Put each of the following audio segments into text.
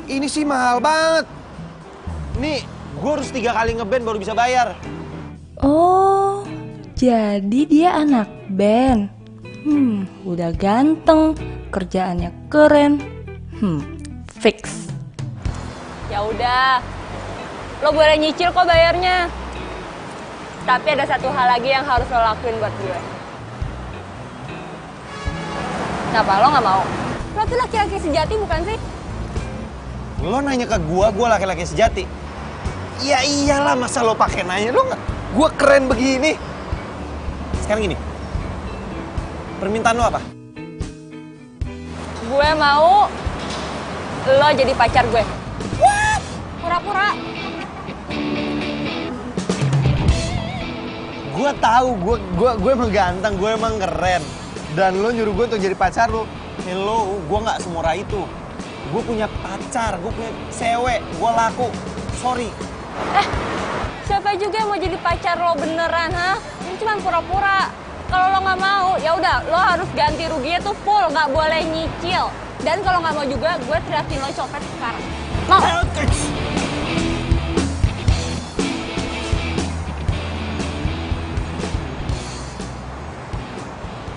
Ini sih mahal banget. Nih, gue harus 3 kali ngeband baru bisa bayar. Oh, jadi dia anak band. Udah ganteng, kerjaannya keren. Fix. Ya udah, lo boleh nyicil kok bayarnya. Tapi ada satu hal lagi yang harus lo lakuin buat gue. Kenapa lo nggak mau? Lo tuh laki-laki sejati bukan sih? Lo nanya ke gue laki-laki sejati. Ya iyalah, masa lo pakai nanya lo nggak? Gue keren begini. Sekarang gini, permintaan lo apa? Gue mau lo jadi pacar gue. What? Pura-pura. Gue tahu, gue emang ganteng, gue emang keren. Dan lo nyuruh gue untuk jadi pacar lo. Hello, gue nggak semurah itu. Gue punya pacar, gue punya cewek, gue laku. Sorry. Siapa juga yang mau jadi pacar lo beneran, ha? Ini cuma pura-pura. Kalau lo nggak mau, ya udah, lo harus ganti ruginya tuh full, nggak boleh nyicil. Dan kalau nggak mau juga, gue teriakin lo copet sekarang. Mau?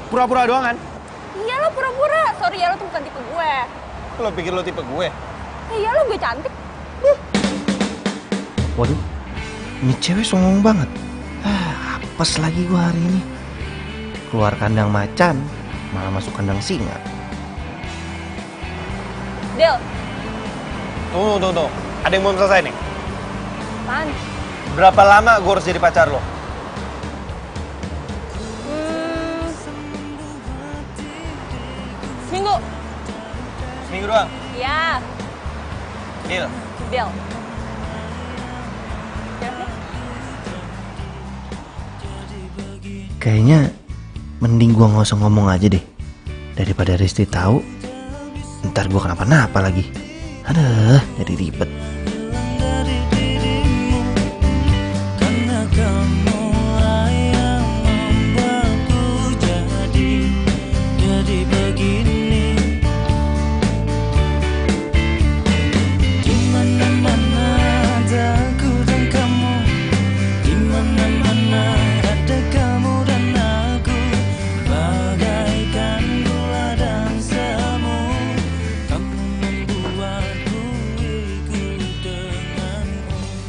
Pura-pura doang kan? Iya lo pura-pura. Sorry ya, lo tuh bukan tipe gue. Lo pikir lo tipe gue? Iya lo gue cantik. Waduh, ini cewek songong banget. Apes lagi gua hari ini. Keluar kandang macan, malah masuk kandang singa. Del, Tunggu. Ada yang belum selesai nih. apaan? Berapa lama gue harus jadi pacar lo? Seminggu. Seminggu doang? Iya, Deal. Del. Del nih. Kayaknya mending gua nggak usah ngomong aja deh. Daripada Risti tahu, ntar gua kenapa-napa lagi. Aduh, jadi ribet.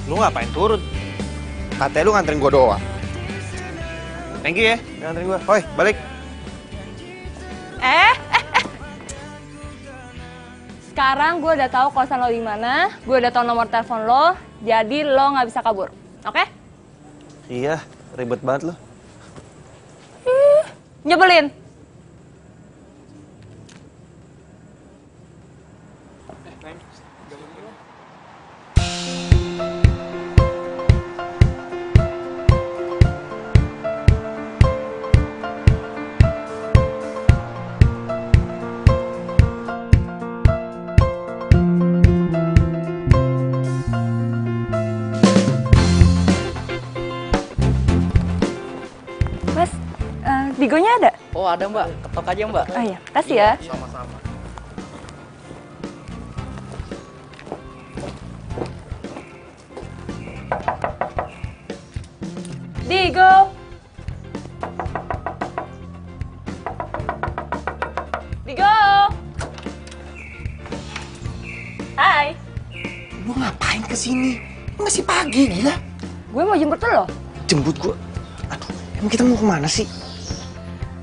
Lu ngapain turun? Katanya lu nganterin gua doang. Thank you ya, udah nganterin gua. Hoi, balik. Sekarang gue udah tahu kosan lo di mana, gue udah tahu nomor telepon lo, jadi lo nggak bisa kabur, oke? Iya, ribet banget lu. Nyebelin. Mas, Bigonya ada? Oh ada mbak, ketok aja mbak. Oh iya, kasih ya. Sama-sama. Digo. Digo. Hai. Lu ngapain kesini? Masih pagi, gila. Gue mau jemput lo. Jemput gua. Aduh, emang kita mau kemana sih?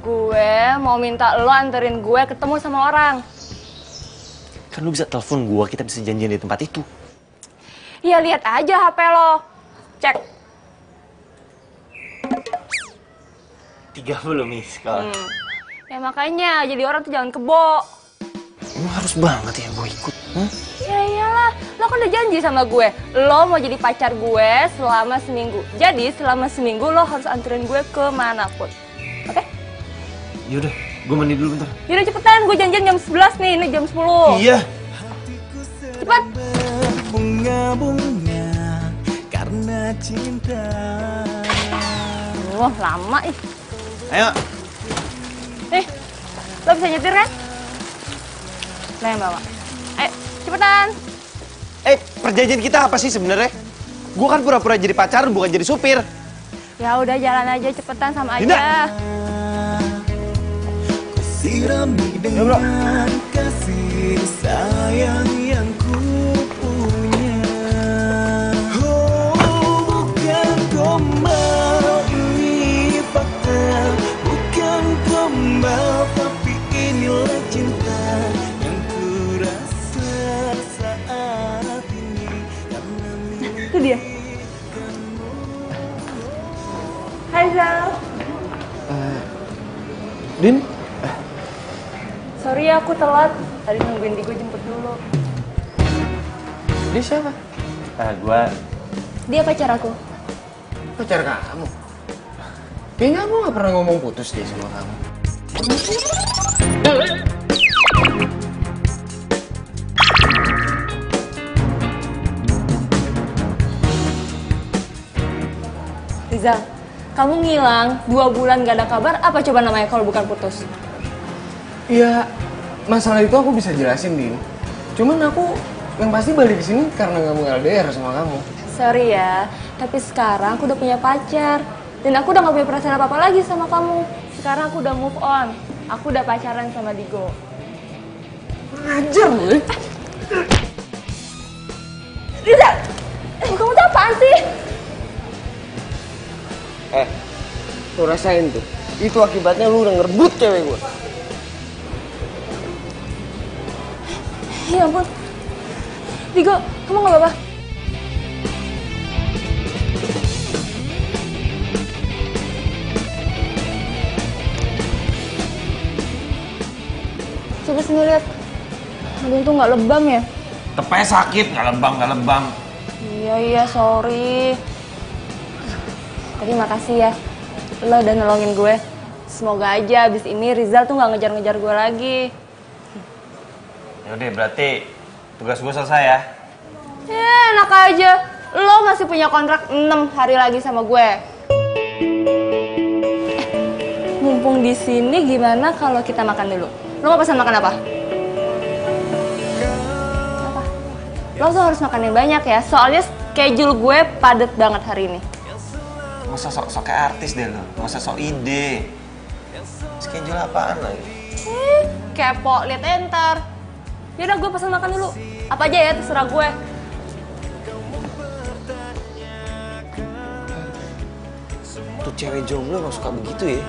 Gue mau minta lo anterin gue ketemu sama orang. Kan lu bisa telepon gua, kita bisa janjian di tempat itu. Ya lihat aja HP lo. Cek. 30 miss call. Ya makanya jadi orang tuh jangan kebo. Lu harus banget ya gua ikut. Ya iyalah, lo kan udah janji sama gue. Lo mau jadi pacar gue selama seminggu. Jadi selama seminggu lo harus anterin gue kemanapun. Oke? Yaudah, gua mandi dulu bentar. Yaudah cepetan, gue janjian jam 11 nih, ini jam 10. Iya. Cepet. Bunga-bunga karena cinta. Lama ih. Ayo. Nih, lo bisa nyetir kan? Nah yang bawa. Ayo, cepetan. Perjanjian kita apa sih sebenarnya? Gue kan pura-pura jadi pacar, bukan jadi supir. Ya udah jalan aja cepetan sama Dinda. aja. Sirami dengan kasih sayang yang ku punya. Oh, bukan gombal, ini fakta. Bukan gombal, tapi inilah cinta yang ku rasa saat ini. Itu dia. Hai Zal. Din, Sorry ya aku telat. Tadi nungguin Digo jemput dulu. dia siapa? Dia pacar aku. Pacar kamu. Kayaknya aku nggak pernah ngomong putus deh sama kamu. Rizal, kamu ngilang 2 bulan gak ada kabar. Apa coba namanya kalau bukan putus? Iya, masalah itu aku bisa jelasin, Din. Cuman aku yang pasti balik ke sini karena nggak mau LDR sama kamu. Sorry ya, tapi sekarang aku udah punya pacar. Dan aku udah gak punya perasaan apa-apa lagi sama kamu. Sekarang aku udah move on. Aku udah pacaran sama Digo. Ngajar lu ya. Rizal, kamu tuh apaan sih? Lu rasain tuh. Itu akibatnya lu udah ngerebut cewek gue. Ya ampun. Digo, kamu gak apa-apa? Coba sini lihat. Aduh tuh gak lebam ya? Tepanya sakit, nggak lebam. Iya, sorry. Tapi makasih ya. Lo udah nolongin gue. Semoga aja abis ini Rizal tuh gak ngejar-ngejar gue lagi. Yaudah, berarti tugas gue selesai ya. Enak aja. Lo masih punya kontrak 6 hari lagi sama gue. Mumpung di sini gimana kalau kita makan dulu? Lo mau pesan makan apa? Apa? Lo tuh harus makan yang banyak ya. Soalnya schedule gue padet banget hari ini. Nggak usah sok kayak artis deh lo. Nggak usah sok ide. Schedule apaan lagi? Kepo, liat enter. Yaudah gue pesan makan dulu. Apa aja ya, terserah gue. Tuh cewek jomblo nggak suka begitu ya.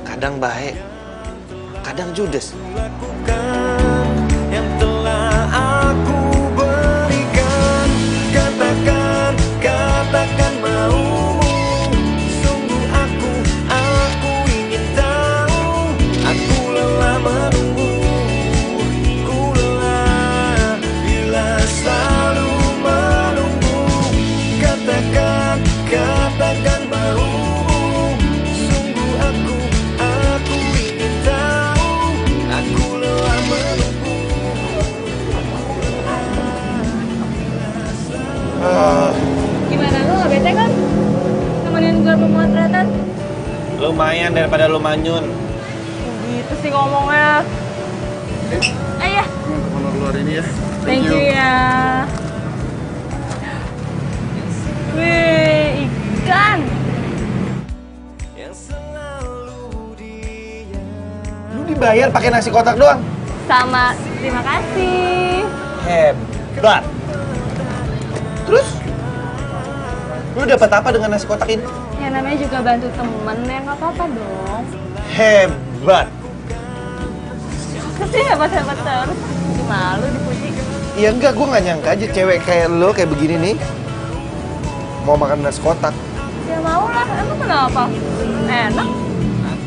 Kadang baik, kadang judes. Yang telah aku berikan, katakan maumu. Sungguh aku ingin tahu. Aku lelah menunggu, ku lelah bila selalu menunggu. Katakan maumu. Sungguh aku ingin tahu. Aku lelah menunggu. Gimana, lo gak bete kan? Temenin gue pemotretan? Lumayan daripada lu manyun. Gitu sih ngomongnya. Ya. Honor luar ini ya. Thank you ya. Wih, ikan. Lu dibayar pakai nasi kotak doang. Sama, terima kasih. Hebat. Terus? Lu dapat apa dengan nasi kotak ini? Ya namanya juga bantu temen ya, nggak apa-apa dong. Hebat. Kasih hebat-hebat terus. Jadi malu dipuji. Ya enggak, gue nggak nyangka aja cewek kayak lo kayak begini nih mau makan nasi kotak. Ya mau lah, emang kenapa? Enak.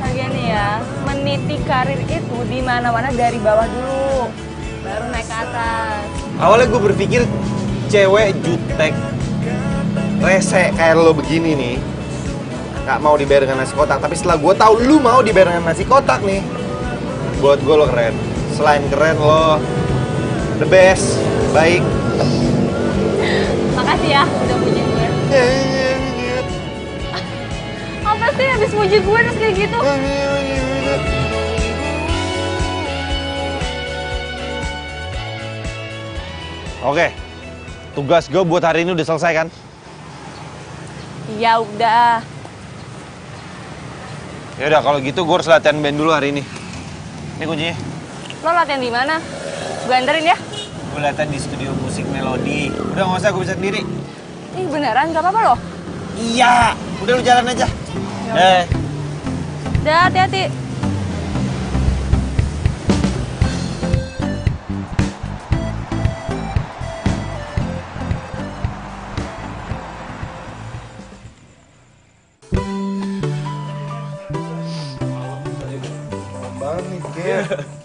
Lagian nih ya, meniti karir itu di mana-mana dari bawah dulu, baru naik ke atas. Awalnya gue berpikir cewek jutek, rese kayak lo begini nih nggak mau dibayar dengan nasi kotak. Tapi setelah gue tahu lu mau dibayar dengan nasi kotak nih, buat gue lo keren. Selain keren lo the best, baik. Makasih ya udah puji gue. Apa sih habis muji gue terus kayak gitu? Oke, tugas gue buat hari ini udah selesai kan? Ya udah. Ya udah kalau gitu gue harus latihan band dulu hari ini. Ini kuncinya. Lo latihan di mana? Gue anterin ya. Gue latihan di studio musik Melodi. Udah nggak usah, gue bisa sendiri. Ih beneran gak apa-apa loh. Iya, udah lu jalan aja. Udah hati-hati.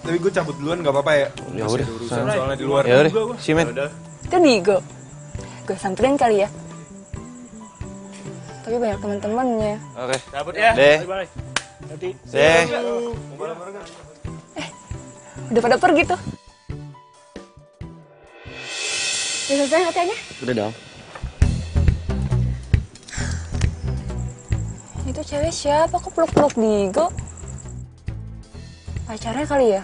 Tapi gue cabut duluan nggak apa-apa ya? Ya udah, soalnya di luar. Ya udah, si men. Itu Digo. Gue samperin kali ya. Tapi banyak teman-temannya. Oke. Cabut ya. Deh. Bye. Deh. Udah pada pergi tuh. Udah selesai latihannya? Udah dong. Itu cewek siapa? Kok peluk-peluk Digo? Pacarnya kali ya?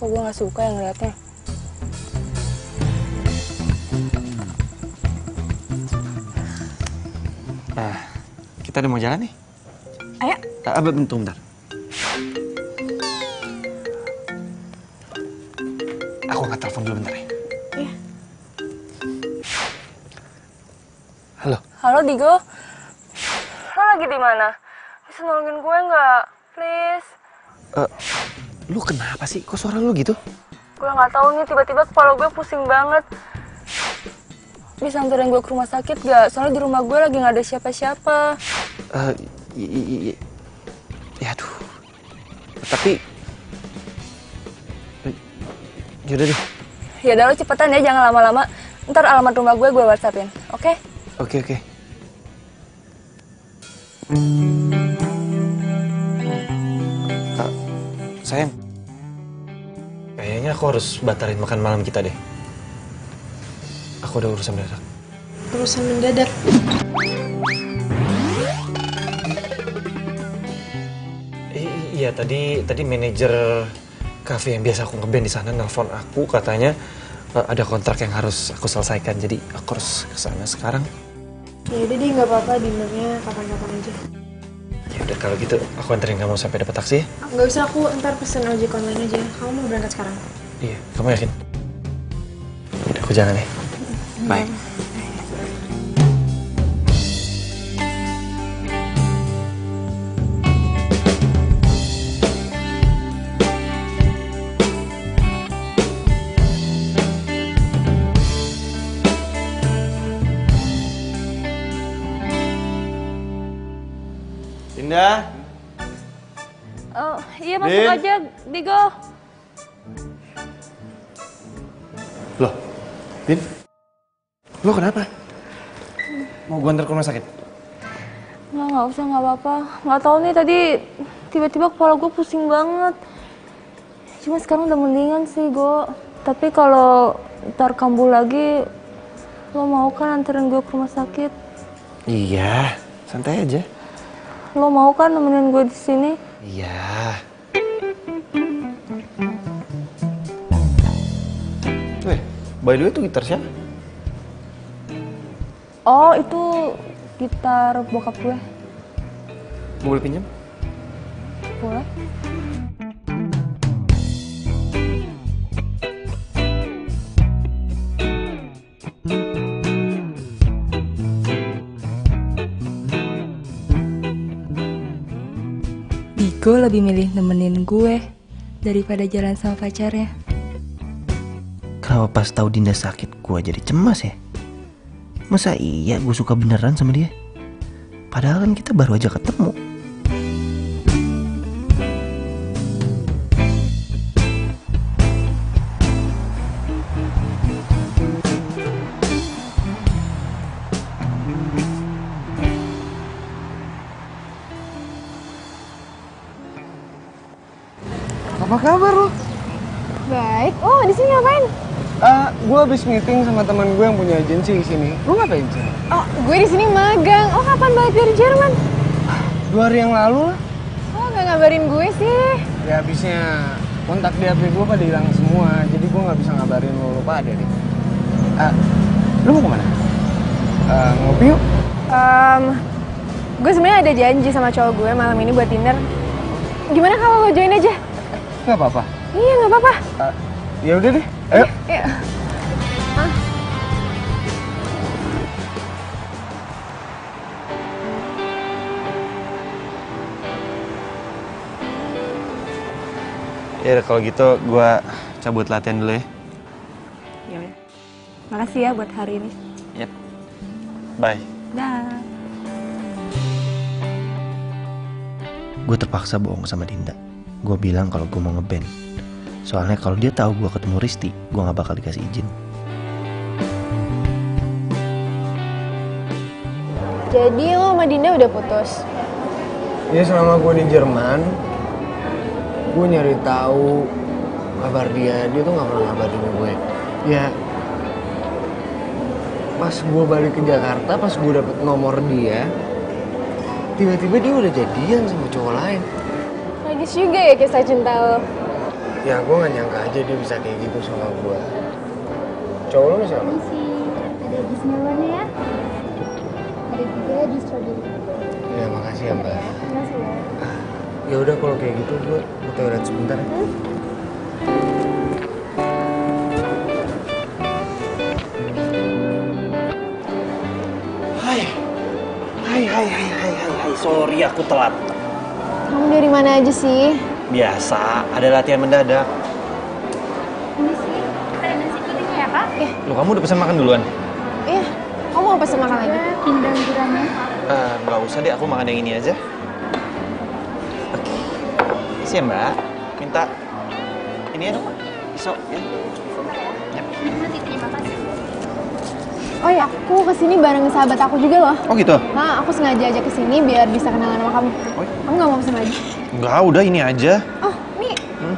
Kok gue gak suka yang ngeliatnya? Kita udah mau jalan nih. Ayo. Bentar. Aku angkat telepon dulu bentar ya. Iya. Halo. Halo Digo. Lo lagi di mana? Bisa nolongin gue nggak? Please. Lu kenapa sih? Kok suara lu gitu? Gue nggak tahu nih, tiba-tiba kepala gue pusing banget. Bisa anterin gue ke rumah sakit gak? Soalnya di rumah gue lagi nggak ada siapa-siapa. Ya aduh. Tapi yaudah deh. Ya udah lo cepetan ya, jangan lama-lama. Ntar alamat rumah gue WhatsAppin, oke? Oke. Sayang, kayaknya aku harus batalin makan malam kita deh. Aku udah urusan mendadak. Urusan mendadak. Iya, tadi manajer kafe yang biasa aku ngeband di sana nelpon aku, katanya ada kontrak yang harus aku selesaikan, jadi aku harus ke sana sekarang. Ya udah deh, nggak apa-apa, dinernya kapan-kapan aja. Ya udah kalau gitu aku anterin kamu sampai dapat taksi ya. Nggak usah, aku ntar pesen ojek online aja. Kamu mau berangkat sekarang? Iya, kamu yakin? Udah, aku jalan ya. Bye. Indah. Oh, iya masuk Din. aja, Digo. Loh, Din? Lo kenapa? Mau gue antar ke rumah sakit? Nggak usah, nggak apa-apa. Nggak tahu nih, tadi tiba-tiba kepala gue pusing banget. Cuma sekarang udah mendingan sih, Go. Tapi kalau ntar kambuh lagi, lo mau kan anterin gue ke rumah sakit? Iya, santai aja. Lo mau kan nemenin gue di sini? Iya. Weh, by the way itu gitar siapa? Oh, itu gitar bokap gue. Boleh pinjam? Boleh? Digo lebih milih nemenin gue daripada jalan sama pacarnya. Kenapa pas tahu Dinda sakit gue jadi cemas ya? Masa iya gue suka beneran sama dia? Padahal kan kita baru aja ketemu. Apa kabar lu? Baik. Oh, di sini ngapain? Gue habis meeting sama teman gue yang punya agensi di sini. Lu ngapain sih? Oh, gue di sini magang. Oh, kapan balik dari Jerman? 2 hari yang lalu lah. Oh, nggak ngabarin gue sih. Ya habisnya kontak di HP gue pada hilang semua. Jadi gue nggak bisa ngabarin lu pada deh. Lu mau kemana? Ngopi yuk. Gue sebenarnya ada janji sama cowok gue malam ini buat dinner. Gimana kalau lo join aja? Gak apa-apa. Iya, nggak apa-apa. Ya udah deh. Ayo. Iya. Ya udah, kalau gitu gue cabut latihan dulu ya. Ya udah. Makasih ya buat hari ini. Yep. Bye. Dah. Gue terpaksa bohong sama Dinda. Gue bilang kalau gue mau ngeband. Soalnya kalau dia tahu gue ketemu Risti, gue gak bakal dikasih izin. Jadi lo sama Dinda udah putus? Ya selama gue di Jerman, gue nyari tahu kabar dia tuh nggak pernah ngabarin gue. Ya, pas gue balik ke Jakarta, pas gue dapet nomor dia, tiba-tiba dia udah jadian sama cowok lain. Tragis juga ya kisah cinta lo. Ya gue nggak nyangka aja dia bisa kayak gitu sama gue. Cowok lo siapa? Ada jus melonnya ya. Ada juga jus strawberry. Ya makasih ya mbak. Makasih ya. Ya udah kalau kayak gitu gue ke toilet sebentar. Hai, sorry aku telat. Kamu dari mana aja sih? Biasa, ada latihan mendadak. Ini sih ada nasi kuning ya kak? Loh, kamu udah pesan makan duluan? Iya, kamu mau pesen makan lagi? Pindang gurame. Nggak usah deh, aku makan yang ini aja. Oke. Isi ya mbak, minta ini ya dong, pisau ya. Nanti terima kasih. Oh ya, aku kesini bareng sahabat aku juga loh. Oh gitu? Nah, aku sengaja aja kesini biar bisa kenalan sama kamu. Oh. Kamu nggak mau pesen lagi? Nggak, udah ini aja. Oh, nih,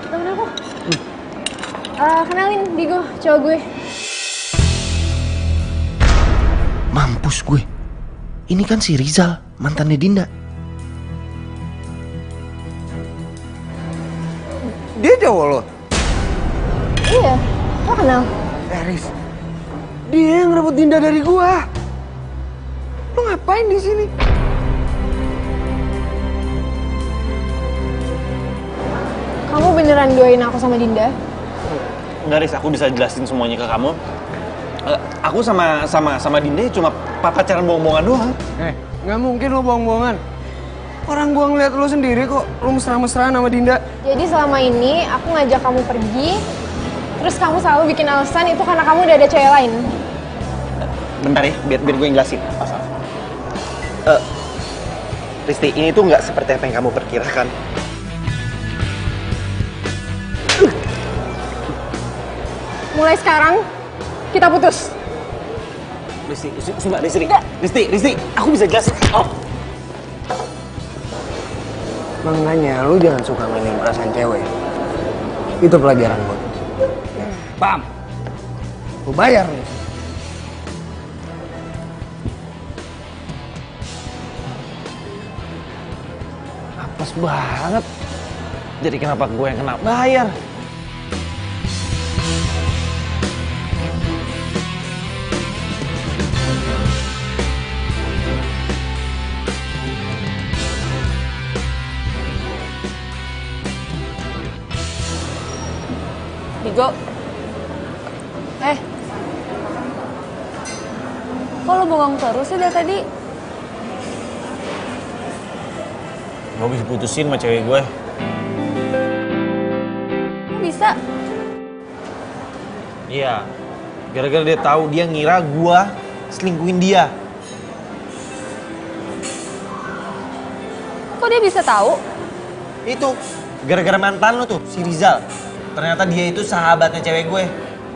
temen aku. Kenalin, Digo, cowok gue. Mampus gue. Ini kan si Rizal, mantannya Dinda. Dia cowok lo? Iya, lo kenal? Riz, dia yang ngerebut Dinda dari gua. Lo ngapain di sini? Kamu beneran doain aku sama Dinda? Nggak, Riz, aku bisa jelasin semuanya ke kamu. Aku sama Dinda cuma pacaran bohong-bohongan doang. Nggak mungkin lo bohong-bohongan. Orang gua ngeliat lo sendiri kok, lo mesra-mesraan sama Dinda. Jadi selama ini aku ngajak kamu pergi, terus kamu selalu bikin alasan itu karena kamu udah ada cewek lain. Bentar ya, biar gue yang jelasin. Risti, ini tuh nggak seperti apa yang kamu perkirakan. Mulai sekarang, kita putus. Risti, Risti, aku bisa jelasin. Oh. Makanya lu jangan suka mainin perasaan cewek. Itu pelajaran gua. Paham? Lu bayar nih. Apes banget. Jadi kenapa gue yang kena bayar? Digo. Kok lo bengong terus sih dari tadi? Gue bisa putusin sama cewek gue. Kok bisa? Iya. Gara-gara dia tahu, dia ngira gue selingkuhin dia. Kok dia bisa tahu? Itu gara-gara mantan lo tuh, si Rizal. Ternyata dia itu sahabatnya cewek gue.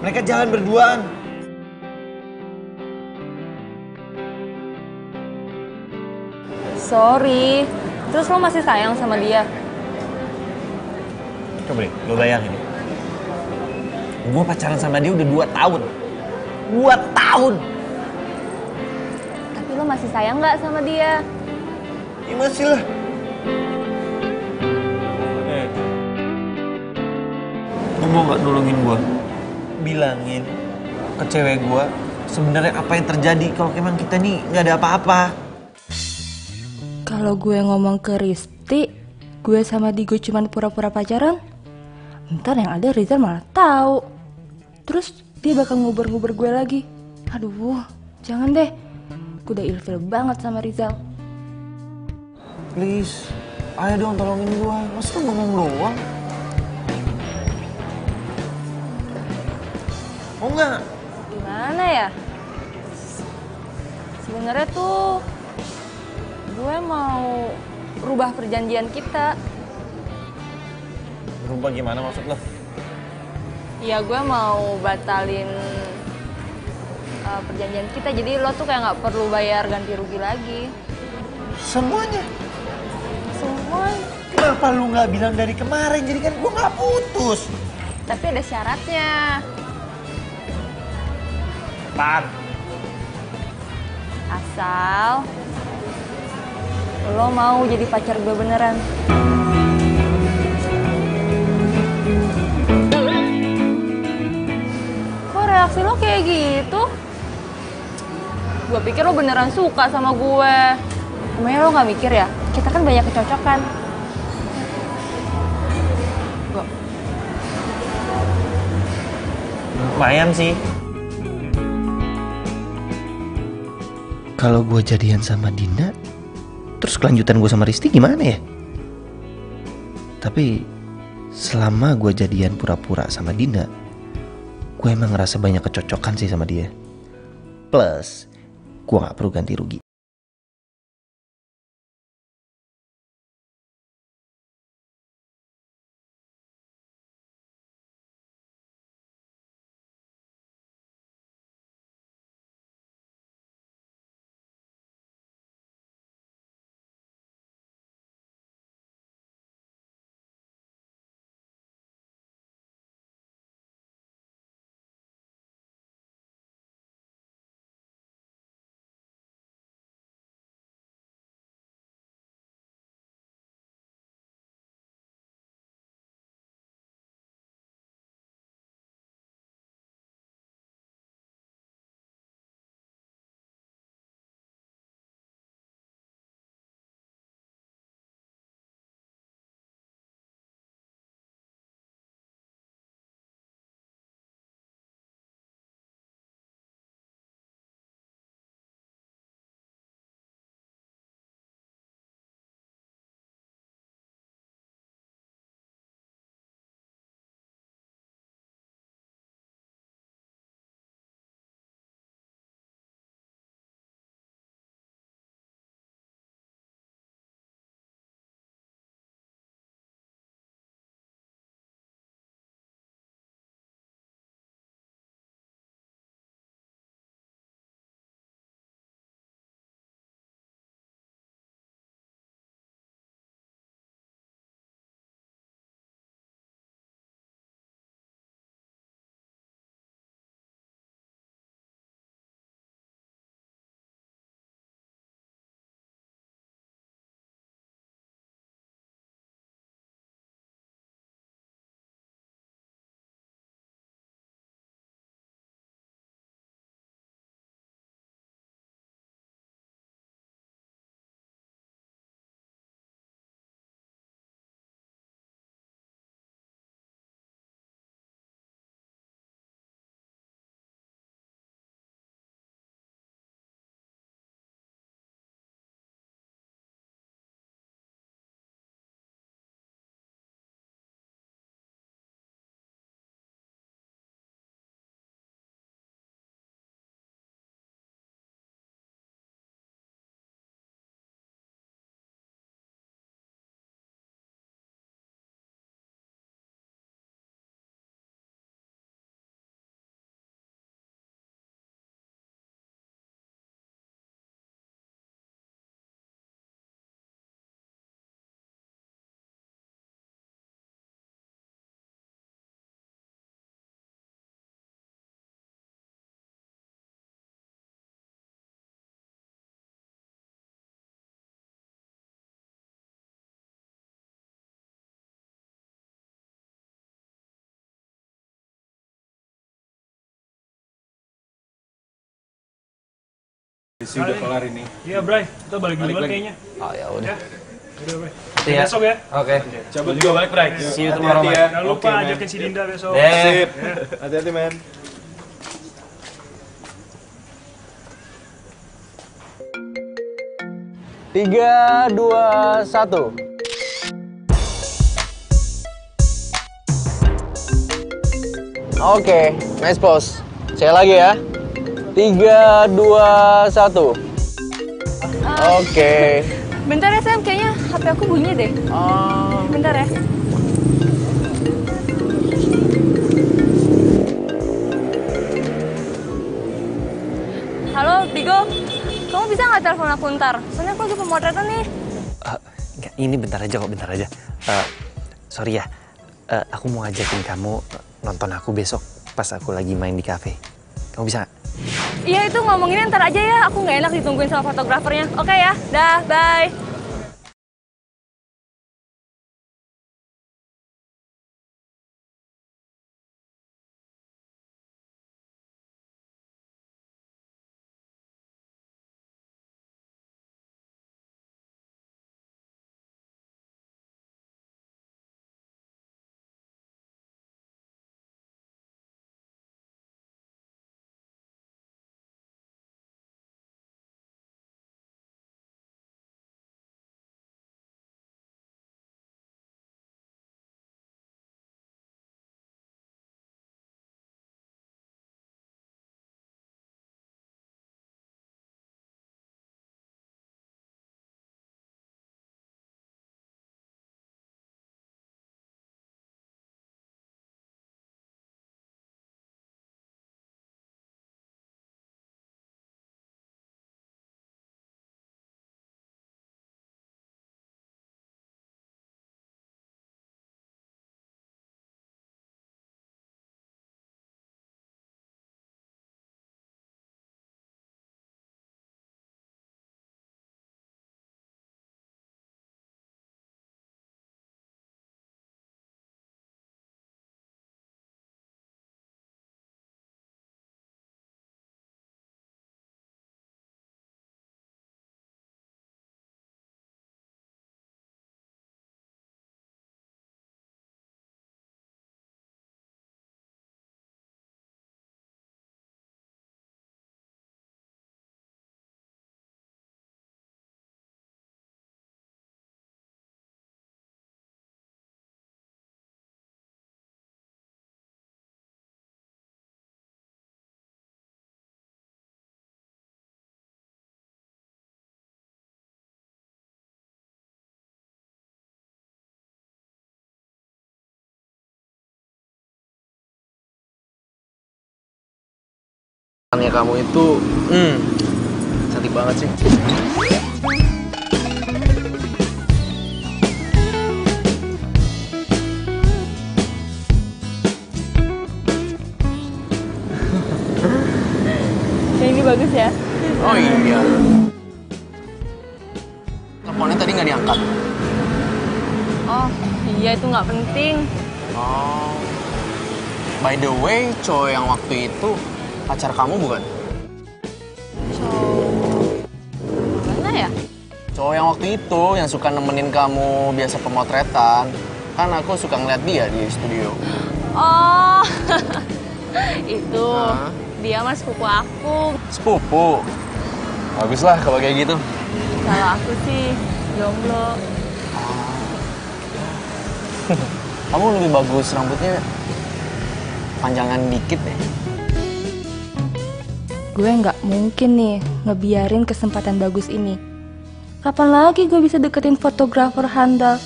Mereka jalan berduaan. Sorry. Terus lo masih sayang sama dia? Coba deh, lo bayangin. Gue pacaran sama dia udah 2 tahun. 2 tahun! Tapi lo masih sayang nggak sama dia? Ya masih lah. Lo mau nggak nolongin gue? Bilangin ke cewek gue sebenarnya apa yang terjadi kalau emang kita nih nggak ada apa-apa. Kalau gue ngomong ke Risti, gue sama Digo cuman pura-pura pacaran, ntar yang ada Rizal malah tahu. Terus dia bakal nguber-nguber gue lagi. Aduh, jangan deh. Gue udah ilfil banget sama Rizal. Please, ayo dong tolongin gue. Masa lu ngomong doang? Oh enggak? Gimana ya? Sebenarnya tuh gue mau rubah perjanjian kita. Berubah gimana maksud lo? Ya gue mau batalin perjanjian kita. Jadi lo tuh kayak nggak perlu bayar ganti rugi lagi. Semuanya? Semuanya. Kenapa lu nggak bilang dari kemarin? Jadi kan gue nggak putus. Tapi ada syaratnya. Pan. Asal lo mau jadi pacar gue beneran. Kok reaksi lo kayak gitu? Gue pikir lo beneran suka sama gue. Emangnya lo gak mikir ya? Kita kan banyak kecocokan. Lumayan sih. Kalau gue jadian sama Dina, terus kelanjutan gue sama Risti gimana ya? Tapi selama gue jadian pura-pura sama Dina, gue emang ngerasa banyak kecocokan sih sama dia. Plus, gue gak perlu ganti rugi. Isi udah kelar ini. Iya, Bray. Kita balik duluan kayaknya. Oh ya udah. Udah, Bray. Iya. Besok ya. Oke. Cabut juga balik, Bray. See you tomorrow, Hati-hati man. Jangan lupa ajakin si Dinda besok. Sip. Hati-hati, men. Tiga, dua, satu. Oke, nice pose. Saya lagi ya. 3, 2, 1. Oke. Bentar ya Sam, kayaknya HP aku bunyi deh. Bentar ya. Halo, Bigo. Kamu bisa nggak telepon aku ntar? Soalnya aku lagi pemotretan nih. Enggak, ini bentar aja kok, bentar aja. Sorry ya, aku mau ngajakin kamu nonton aku besok pas aku lagi main di cafe. Kamu bisa nggak? Iya, itu ngomonginnya ntar aja ya. Aku nggak enak ditungguin sama fotografernya. Oke ya, dah, bye. Kamu itu, cantik banget sih. Yang ini bagus ya. Oh iya. Teleponnya tadi nggak diangkat. Oh, iya itu nggak penting. Oh. By the way, cowok yang waktu itu pacar kamu bukan? Mana ya? Cowok yang waktu itu yang suka nemenin kamu biasa pemotretan. Kan aku suka ngeliat dia di studio. Oh, itu. Dia mas sepupu aku. Sepupu? Bagus lah kalau kayak gitu. Kalau aku sih jomblo. Kamu lebih bagus rambutnya panjangan dikit deh. Gue nggak mungkin nih ngebiarin kesempatan bagus ini. Kapan lagi gue bisa deketin fotografer handal?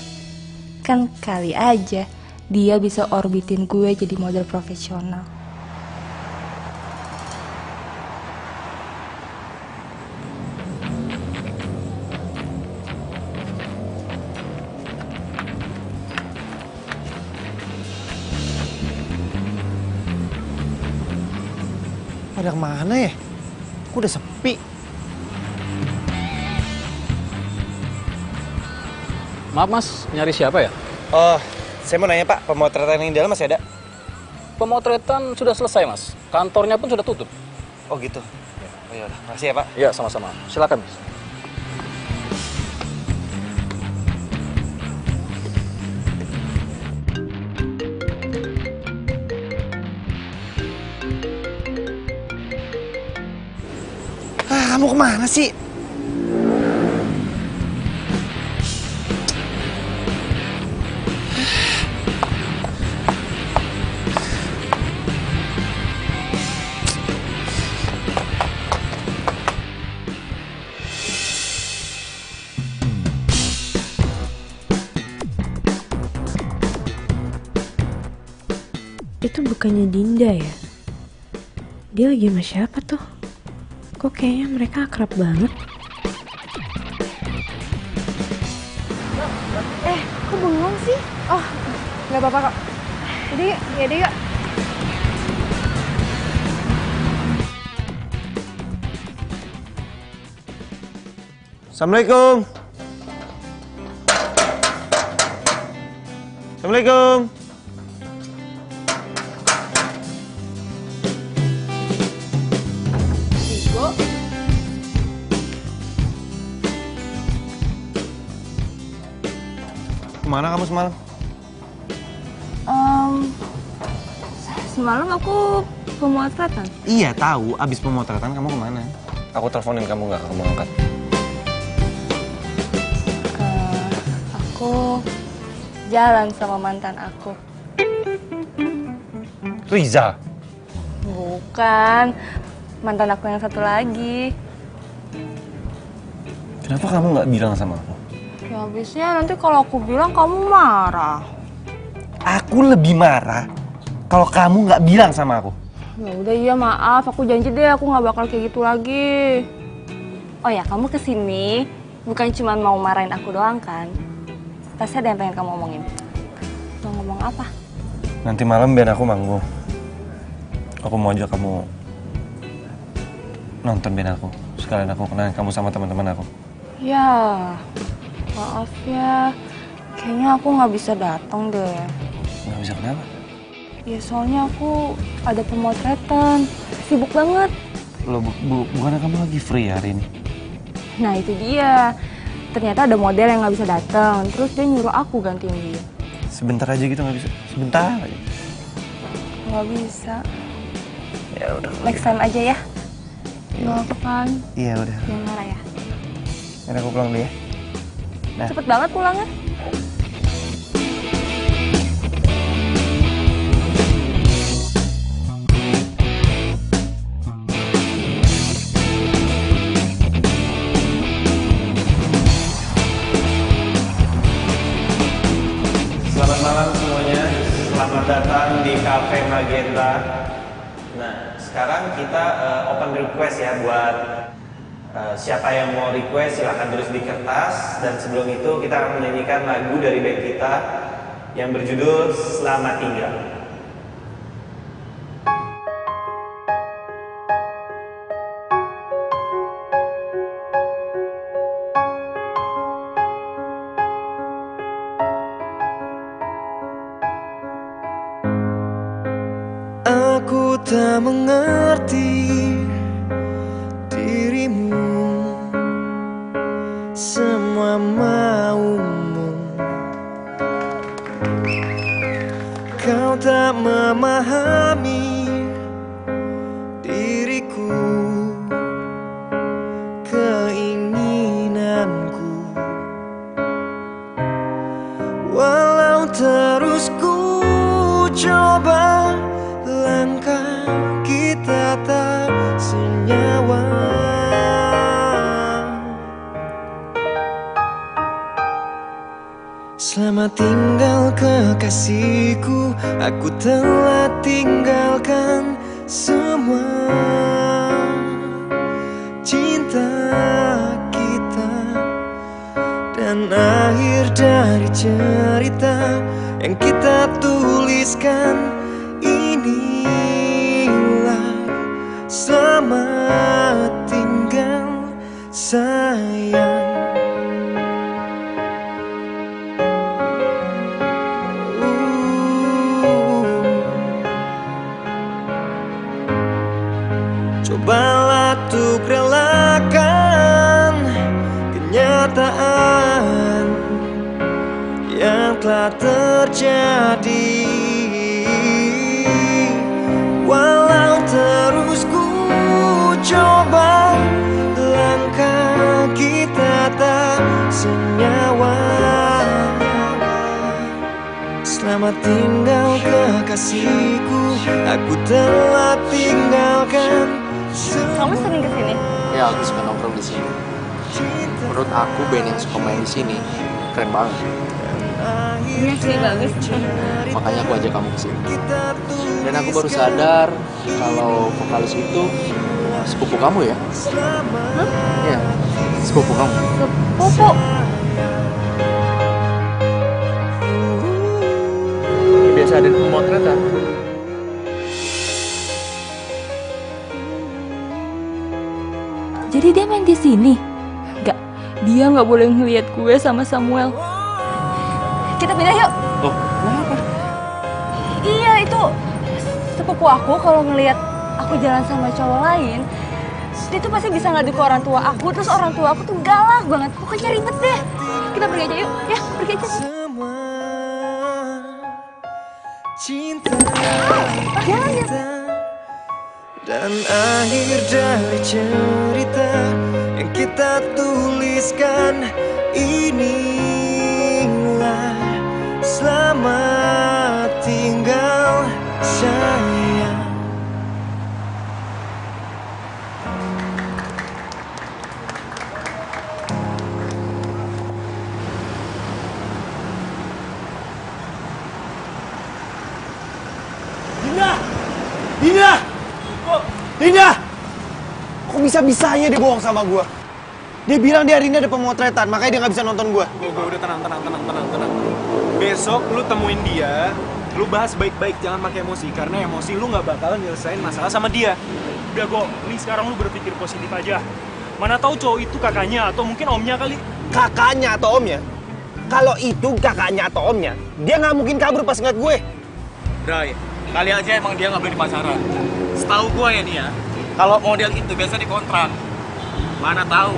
Kan kali aja dia bisa orbitin gue jadi model profesional. Pada kemana ya? Kok udah sepi? Maaf mas, nyari siapa ya? Oh, saya mau nanya Pak, pemotretan yang di dalam masih ada? Pemotretan sudah selesai mas, kantornya pun sudah tutup. Oh gitu? Oh ya udah, makasih ya Pak. Iya, sama-sama. Silakan. Kamu kemana sih? Itu bukannya Dinda ya? Dia lagi sama siapa tuh? Kok kayaknya mereka akrab banget? Kok bengong sih? Oh, nggak apa-apa kok. Jadi ya deh yuk. Assalamualaikum. Assalamualaikum. Kemana kamu semalam? Semalam aku pemotretan. Iya tahu, abis pemotretan kamu kemana? Aku teleponin kamu nggak, kamu angkat. Aku jalan sama mantan aku. Riza? Bukan, mantan aku yang satu lagi. Kenapa kamu nggak bilang sama aku? Ya habisnya nanti kalau aku bilang kamu marah. Aku lebih marah kalau kamu nggak bilang sama aku. Ya udah iya maaf, aku janji deh aku nggak bakal kayak gitu lagi. Oh ya, kamu kesini bukan cuma mau marahin aku doang kan? Pasti ada yang pengen kamu omongin. Mau ngomong apa? Nanti malam band aku manggung. Aku mau ajak kamu nonton band aku. Sekalian aku kenalin kamu sama teman-teman aku. Ya, maaf ya. Kayaknya aku nggak bisa datang deh. Nggak bisa kenapa? Ya soalnya aku ada pemotretan. Sibuk banget. Loh, bukannya kamu lagi free hari ini? Nah itu dia. Ternyata ada model yang nggak bisa datang. Terus dia nyuruh aku gantiin dia. Sebentar aja gitu nggak bisa? Sebentar aja. Nggak bisa. Ya udah. Next time aja ya. Nggak apa kan? Iya udah. Jangan marah ya. Nanti aku pulang dulu ya. Nah. Cepet banget pulangnya. Selamat malam semuanya. Selamat datang di Cafe Magenta. Nah, sekarang kita open request ya buat siapa yang mau request silahkan tulis di kertas. Dan sebelum itu kita akan menyanyikan lagu dari band kita yang berjudul Selamat Tinggal. Aku tak mengerti dirimu, semua maumu. Kau tak memahami diriku, keinginanku. Walau terus ku coba, langkah kita tak senyawa. Selamat tinggal kekasihku, aku telah tinggalkan semua. Cinta kita dan akhir dari cerita yang kita tuliskan. Inilah selamat tinggal sayang. Cobalah untuk kenyataan yang telah terjadi. Walau terus ku coba, langkah kita tak senyawa. Selamat tinggal kekasihku, aku telah tinggalkan. Kamu sering kesini? Ya, aku suka nongkrong di sini. Menurut aku band yang suka main di sini keren banget. Iya sih, bagus. Makanya aku ajak kamu kesini. Dan aku baru sadar kalau vokalis itu sepupu kamu ya? Hah? Iya, sepupu kamu. Sepupu? Biasa ada pemotretan. Jadi dia main di sini? Enggak, dia nggak boleh ngelihat gue sama Samuel. Kita pindah yuk. Oh, kenapa? Iya, itu sepupu aku kalau ngelihat aku jalan sama cowok lain, dia tuh pasti bisa ngadu ke orang tua aku, terus orang tua aku tuh galak banget. Pokoknya ribet deh. Kita pergi aja yuk. Ya, pergi aja. Cinta kita dan akhir dari cerita yang kita tuliskan, inilah selamat tinggal sayang. Dinda! Kok bisa-bisanya dia bohong sama gua? Dia bilang di hari ini ada pemotretan, makanya dia nggak bisa nonton gua. Gua udah tenang. Besok lu temuin dia, lu bahas baik-baik, jangan pakai emosi. Karena emosi lu nggak bakalan nyelesain masalah sama dia. Udah Go, ini sekarang lu berpikir positif aja. Mana tahu cowok itu kakaknya atau mungkin omnya kali. Kakaknya atau omnya? Kalau itu kakaknya atau omnya, dia nggak mungkin kabur pas ngeliat gue. Bray, kali aja emang dia nggak boleh pacaran. Setahu gue ya nih ya, kalau model itu biasa dikontrak. Mana tahu,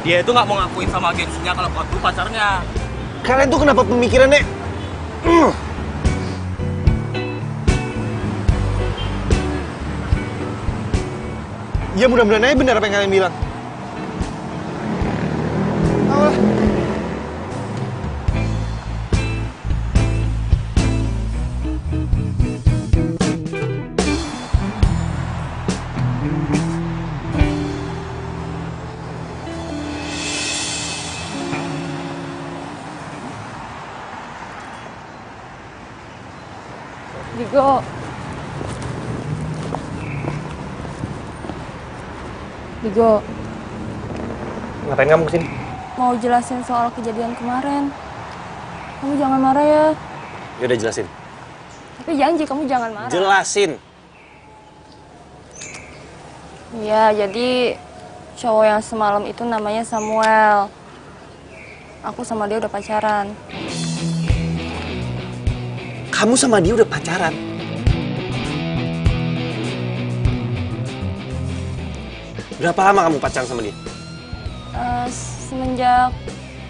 dia itu nggak mau ngakuin sama agensinya kalau aku pacarnya. Kalian tuh kenapa pemikirannya? Ya mudah-mudahan aja benar apa yang kalian bilang. Alah. Digo. Ngapain kamu kesini? Mau jelasin soal kejadian kemarin. Kamu jangan marah ya. Ya udah jelasin. Tapi janji kamu jangan marah. Jelasin. Iya, jadi cowok yang semalam itu namanya Samuel. Aku sama dia udah pacaran. Kamu sama dia udah pacaran? Berapa lama kamu pacaran sama dia? Semenjak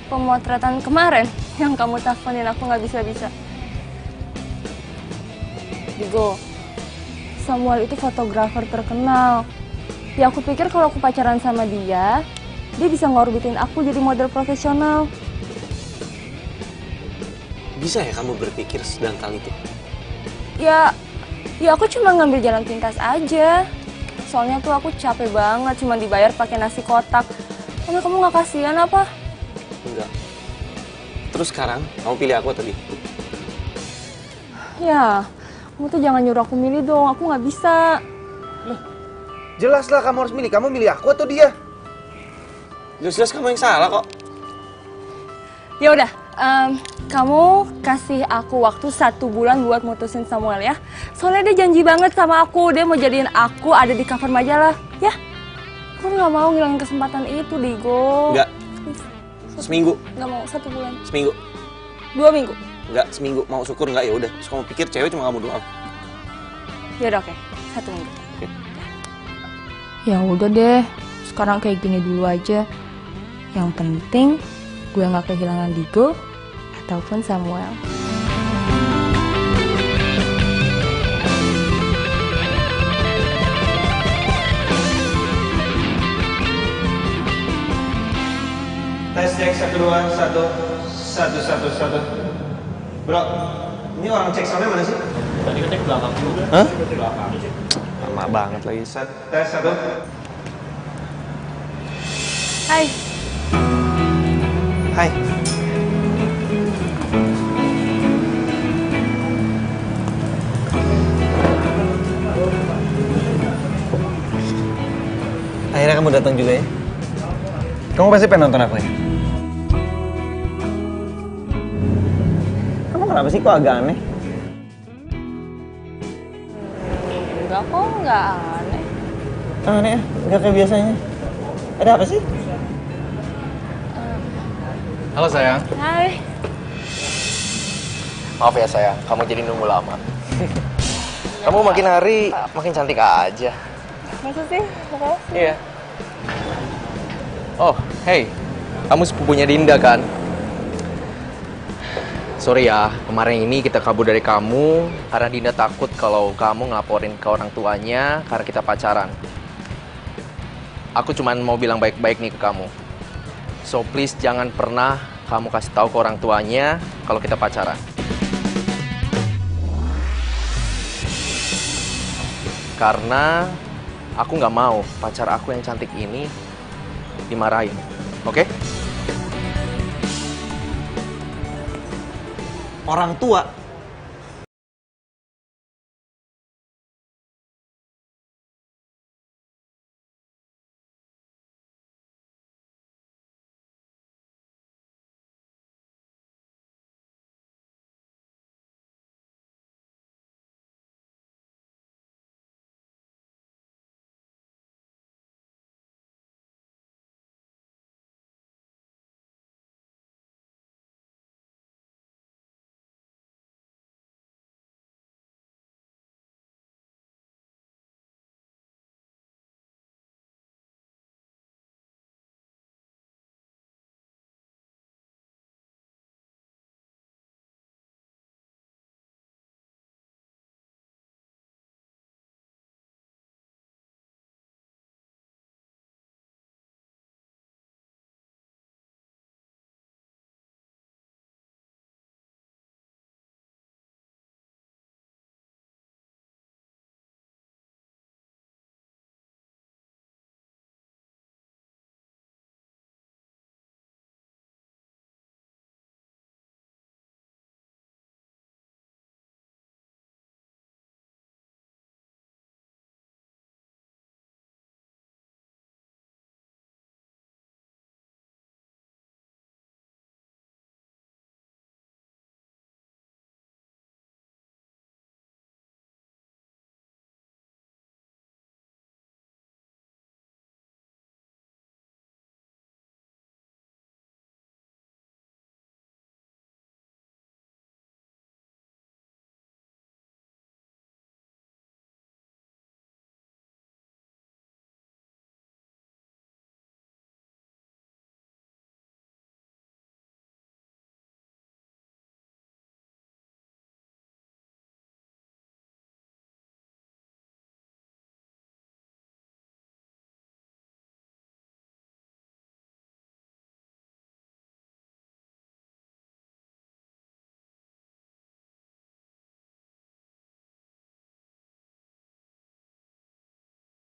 pemotretan kemarin yang kamu teleponin aku nggak bisa-bisa. Digo, Samuel itu fotografer terkenal. Ya aku pikir kalau aku pacaran sama dia bisa ngorbitin aku jadi model profesional. Bisa ya kamu berpikir sedangkal itu? Ya aku cuma ngambil jalan pintas aja. Soalnya tuh aku capek banget, cuma dibayar pakai nasi kotak. Kamu nggak kasihan apa? Enggak. Terus sekarang kamu pilih aku atau dia? Ya, kamu tuh jangan nyuruh aku milih dong. Aku nggak bisa. Loh, jelaslah kamu harus milih. Kamu milih aku atau dia? Jelas-jelas kamu yang salah kok. Ya udah, kamu kasih aku waktu 1 bulan buat mutusin Samuel ya. Soalnya dia janji banget sama aku, dia mau jadiin aku ada di cover majalah, ya. Aku nggak mau ngilangin kesempatan itu, Digo. Enggak. Seminggu. Nggak mau, 1 bulan. Seminggu. 2 minggu. Enggak, seminggu. Mau syukur enggak ya udah. Terus kamu pikir cewek cuma kamu doang. Ya udah oke, 1 minggu. Oke. Ya udah deh, sekarang kayak gini dulu aja. Yang penting gue nggak kehilangan Digo ataupun Samuel. Tes cek 1 2 1 1 1 1. Bro, ini orang cek soundnya mana sih? Tadi kan cek belakang juga. Hah? Cek belakang. Lama banget lagi. Tes 1. Hai. Hai. Akhirnya kamu datang juga ya? Kamu pasti pengen nonton aku ya? Kamu kenapa sih kok agak aneh? Enggak kok, enggak aneh. Aneh ya? Enggak kayak biasanya. Ada apa sih? Halo sayang. Hai. Maaf ya sayang, kamu jadi nunggu lama. Kamu makin hari makin cantik aja. Masa sih? Makasih. Iya. Oh, hey. Kamu sepupunya Dinda kan? Sorry ya, kemarin ini kita kabur dari kamu karena Dinda takut kalau kamu ngelaporin ke orang tuanya karena kita pacaran. Aku cuman mau bilang baik-baik nih ke kamu. So please jangan pernah kamu kasih tahu ke orang tuanya kalau kita pacaran. Karena aku nggak mau pacar aku yang cantik ini dimarahin, oke? Orang tua?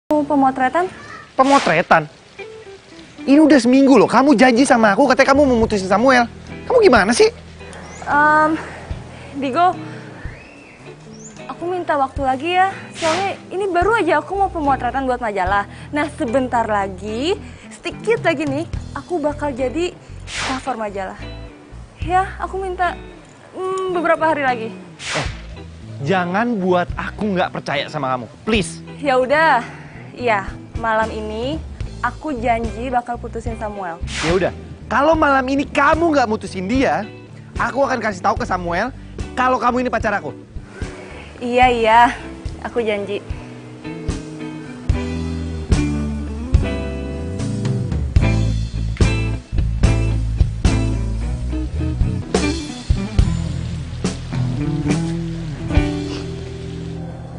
Pemotretan? Pemotretan? Ini udah seminggu loh, kamu janji sama aku katanya kamu mau mutusin Samuel. Kamu gimana sih? Digo, aku minta waktu lagi ya. Soalnya ini baru aja aku mau pemotretan buat majalah. Nah sebentar lagi, sedikit lagi nih, aku bakal jadi cover majalah. Ya, aku minta beberapa hari lagi. Jangan buat aku nggak percaya sama kamu, please. Ya udah, iya malam ini aku janji bakal putusin Samuel. Ya udah, kalau malam ini kamu nggak mutusin dia, aku akan kasih tahu ke Samuel kalau kamu ini pacar aku. Iya, aku janji.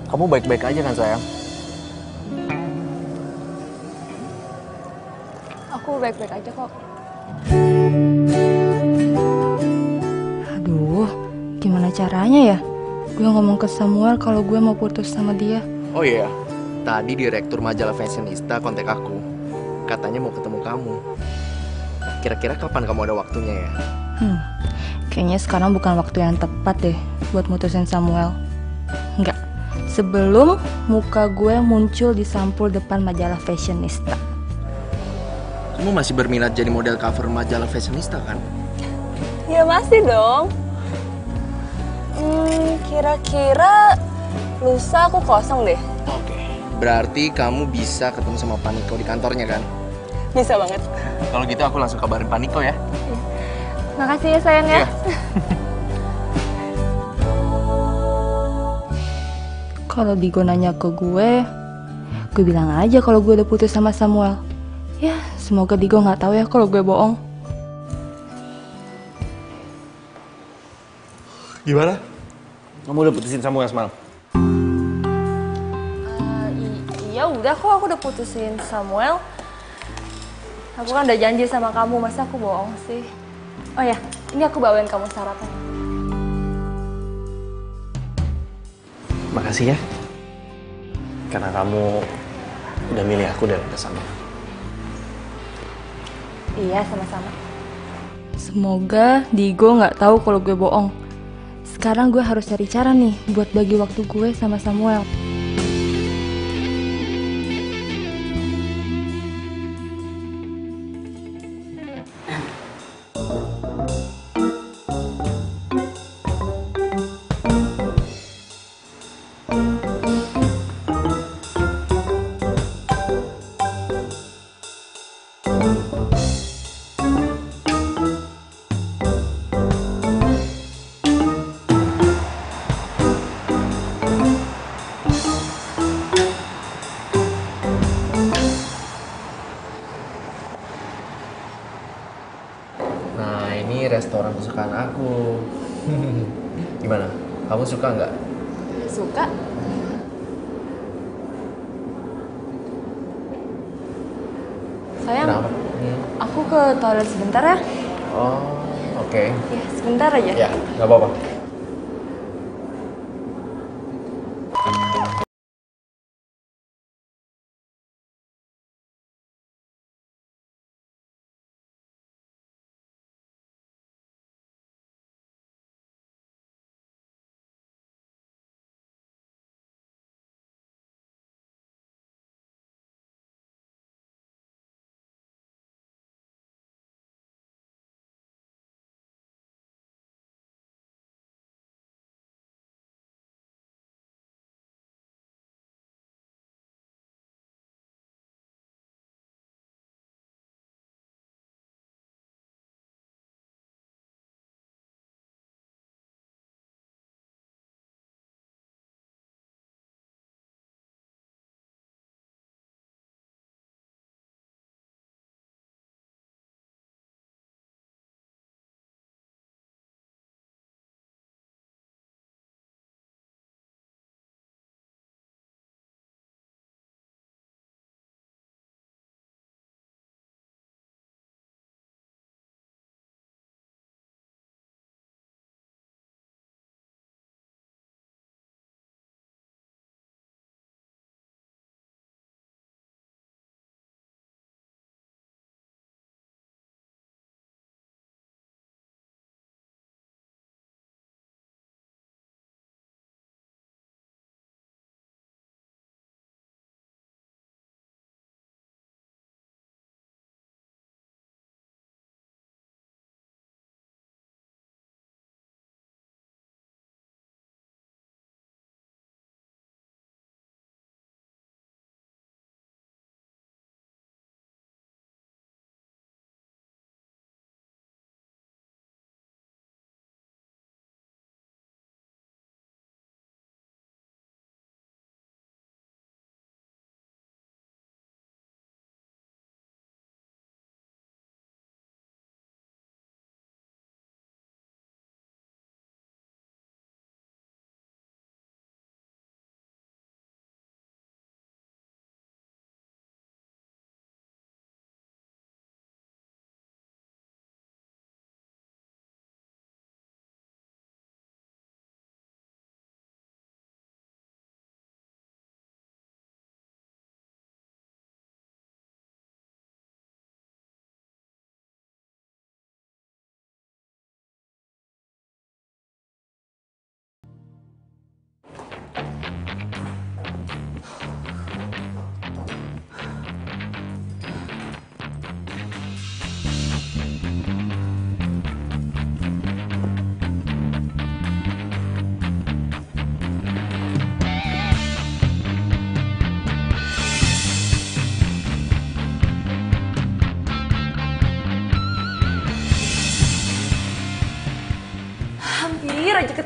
Kamu baik-baik aja kan sayang? Aku baik-baik aja kok. Aduh, gimana caranya ya? Gue ngomong ke Samuel kalau gue mau putus sama dia. Oh iya, tadi direktur majalah Fashionista kontak aku. Katanya mau ketemu kamu. Kira-kira kapan kamu ada waktunya ya? Kayaknya sekarang bukan waktu yang tepat deh buat mutusin Samuel. Enggak, sebelum muka gue muncul di sampul depan majalah Fashionista. Kamu masih berminat jadi model cover majalah Fashionista kan? Ya masih dong. Kira-kira lusa aku kosong deh. Oke. Berarti kamu bisa ketemu sama Paniko di kantornya kan? Bisa banget. Kalau gitu aku langsung kabarin Paniko ya. Makasih ya sayang ya. Kalau Digo nanya ke gue bilang aja kalau gue udah putus sama Samuel. Ya, semoga Digo nggak tahu ya kalau gue bohong. Gimana? Kamu udah putusin Samuel semalam? Iya udah kok, aku udah putusin Samuel. Aku kan udah janji sama kamu, masa aku bohong sih? Oh ya, ini aku bawain kamu sarapan. Makasih ya. Karena kamu udah milih aku daripada Samuel. Iya, sama-sama. Semoga Digo nggak tahu kalau gue bohong. Sekarang gue harus cari cara nih buat bagi waktu gue sama Samuel. Nah, ini restoran kesukaan aku. Gimana? Kamu suka nggak? Suka? Sayang, Kenapa? aku ke toilet sebentar ya. Oh, oke. Ya, sebentar aja. Ya, nggak apa-apa.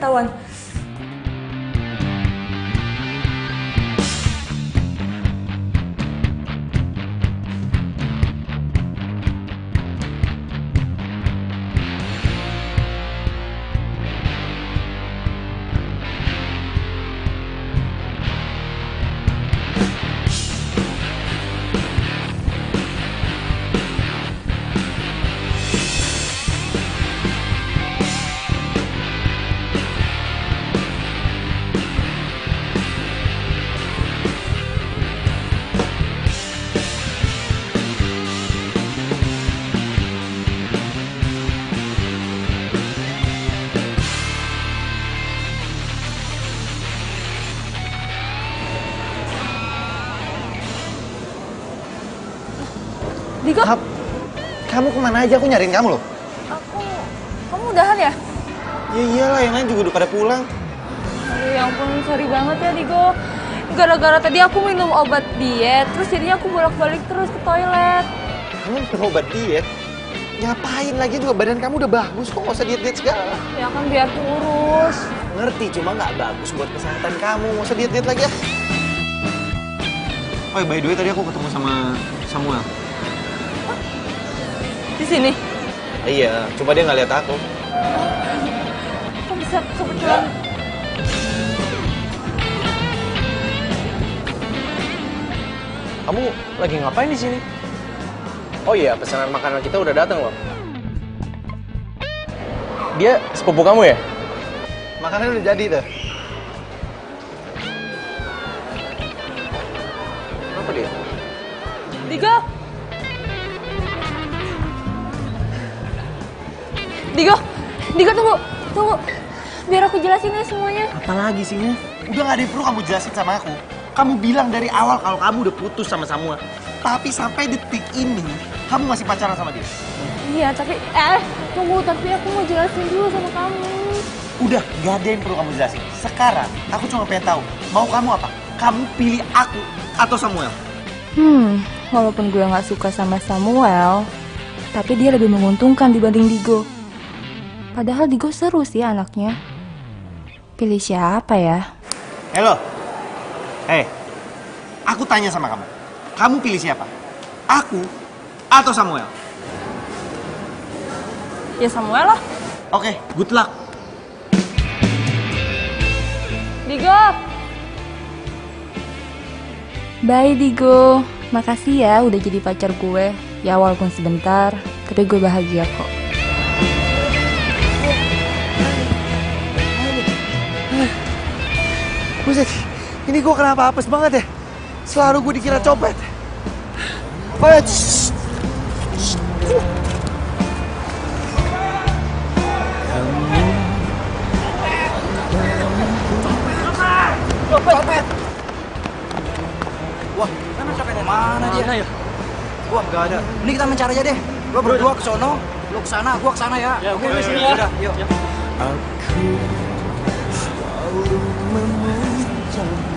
ketahuan. Digo? Kamu kemana aja? Aku nyariin kamu loh. Kamu udahan ya? Ya iyalah, yang lain juga udah pada pulang. Aduh ya ampun, sorry banget ya Digo. Gara-gara tadi aku minum obat diet, terus jadinya aku bolak-balik terus ke toilet. Kamu minum obat diet? Ngapain lagi juga, badan kamu udah bagus kok, nggak usah diet-diet segala. Ya kan biar kurus. Ngerti, cuma nggak bagus buat kesehatan kamu, nggak usah diet-diet lagi ya. Oh by the way, tadi aku ketemu sama Samuel. Di sini? Iya, coba dia nggak lihat aku. Kok bisa kebetulan? Kamu lagi ngapain di sini? Oh iya, pesanan makanan kita udah datang loh. Dia sepupu kamu ya? Makanan udah jadi tuh. Apa dia? Digo! Digo tunggu. Biar aku jelasin ya semuanya. Apalagi sih, udah nggak ada yang perlu kamu jelasin sama aku. Kamu bilang dari awal kalau kamu udah putus sama Samuel. Tapi sampai detik ini, kamu masih pacaran sama dia. Iya, tapi tunggu, tapi aku mau jelasin dulu sama kamu. Udah, gak ada yang perlu kamu jelasin. Sekarang, aku cuma pengen tahu, mau kamu apa? Kamu pilih aku atau Samuel? Walaupun gue nggak suka sama Samuel, tapi dia lebih menguntungkan dibanding Digo. Padahal Digo seru sih anaknya. Pilih siapa ya? Halo. Aku tanya sama kamu. Kamu pilih siapa? Aku atau Samuel? Ya Samuel lah. Oke, good luck. Digo. Bye Digo. Makasih ya udah jadi pacar gue. Ya walaupun sebentar, tapi gue bahagia kok. Buset, ini gue kenapa apes banget ya? Selalu gue dikira copet. Copet! Wah, mana copetnya? Mana dia? Wah, nggak ada. Ini kita mencari aja deh. Lo berdua ke sono, lo ke sana, gua ke sana ya. Ya, oke, sini ya. Udah, yuk.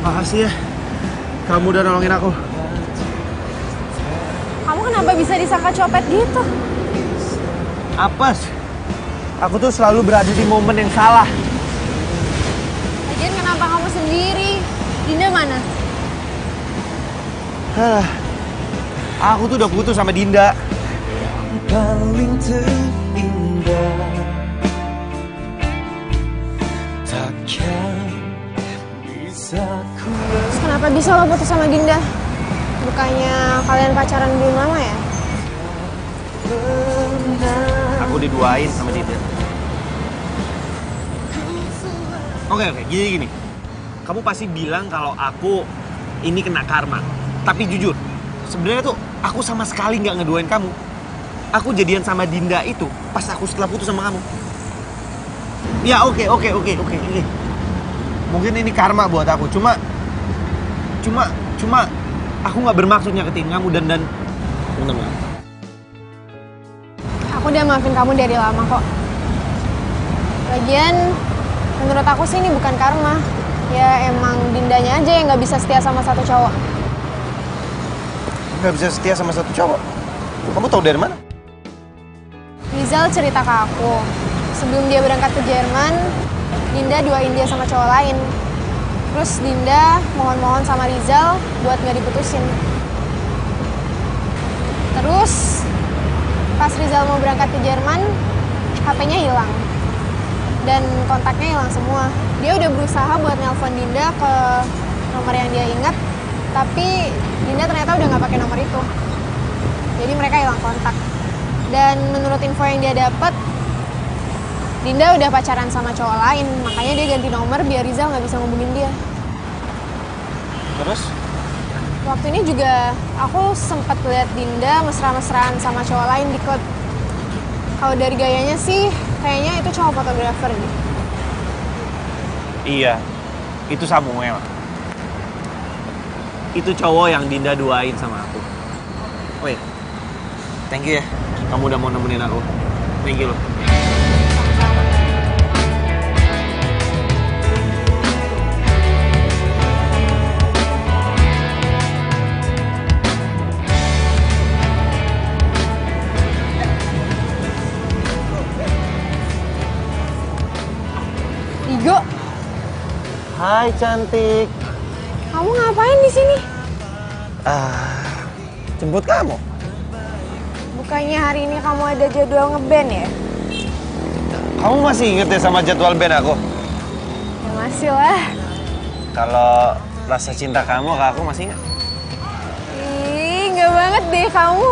Makasih ya, kamu udah nolongin aku. Kamu kenapa bisa disangka copet gitu? Apes, aku tuh selalu berada di momen yang salah. Lagian kenapa kamu sendiri? Dinda mana? Aku tuh udah putus sama Dinda. Paling terindah takkan bisa ku. Terus kenapa bisa lo putus sama Dinda? Bukannya kalian pacaran belum lama ya? Aku diduain sama Dinda. Oke, gini. Kamu pasti bilang kalau aku ini kena karma. Tapi jujur, sebenarnya tuh aku sama sekali nggak ngeduain kamu. Aku jadian sama Dinda itu pas aku setelah putus sama kamu. Ya oke. Mungkin ini karma buat aku. Cuma aku nggak bermaksud nyakitin kamu dan bener. Aku udah maafin kamu dari lama kok. Lagian, menurut aku sih ini bukan karma. Ya emang Dindanya aja yang nggak bisa setia sama satu cowok. Nggak bisa setia sama satu cowok? Kamu tahu dari mana? Rizal cerita ke aku, sebelum dia berangkat ke Jerman, Dinda duain dia sama cowok lain. Terus Dinda mohon-mohon sama Rizal buat nggak diputusin. Terus pas Rizal mau berangkat ke Jerman, HP-nya hilang. Dan kontaknya hilang semua. Dia udah berusaha buat nelpon Dinda ke nomor yang dia ingat, tapi Dinda ternyata udah nggak pakai nomor itu. Jadi mereka hilang kontak. Dan menurut info yang dia dapat, Dinda udah pacaran sama cowok lain, makanya dia ganti nomor biar Rizal nggak bisa ngubungin dia. Terus? Waktu ini juga aku sempat lihat Dinda mesra-mesraan sama cowok lain di klub. Kalau dari gayanya sih, kayaknya itu cowok fotografer deh. Iya, itu Samuel. Itu cowok yang Dinda duain sama aku. Woi, thank you ya. Kamu udah mau nemenin aku. Thank you loh. Digo, Hai cantik. kamu ngapain di sini? Jemput kamu. Bukannya hari ini kamu ada jadwal ngeband ya? Kamu masih inget ya sama jadwal band aku? Ya masih lah. Kalau rasa cinta kamu ke aku masih inget? Ih, nggak banget deh kamu.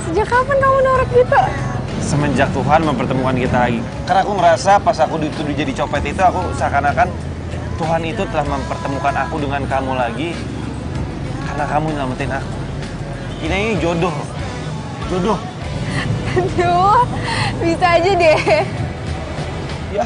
Sejak kapan kamu norak gitu? Semenjak Tuhan mempertemukan kita lagi. Karena aku ngerasa pas aku dituduh jadi copet itu, aku seakan-akan Tuhan itu telah mempertemukan aku dengan kamu lagi. Karena kamu nyelamatin aku. Ini jodoh. Jodoh. Aduh, bisa aja deh. Ya.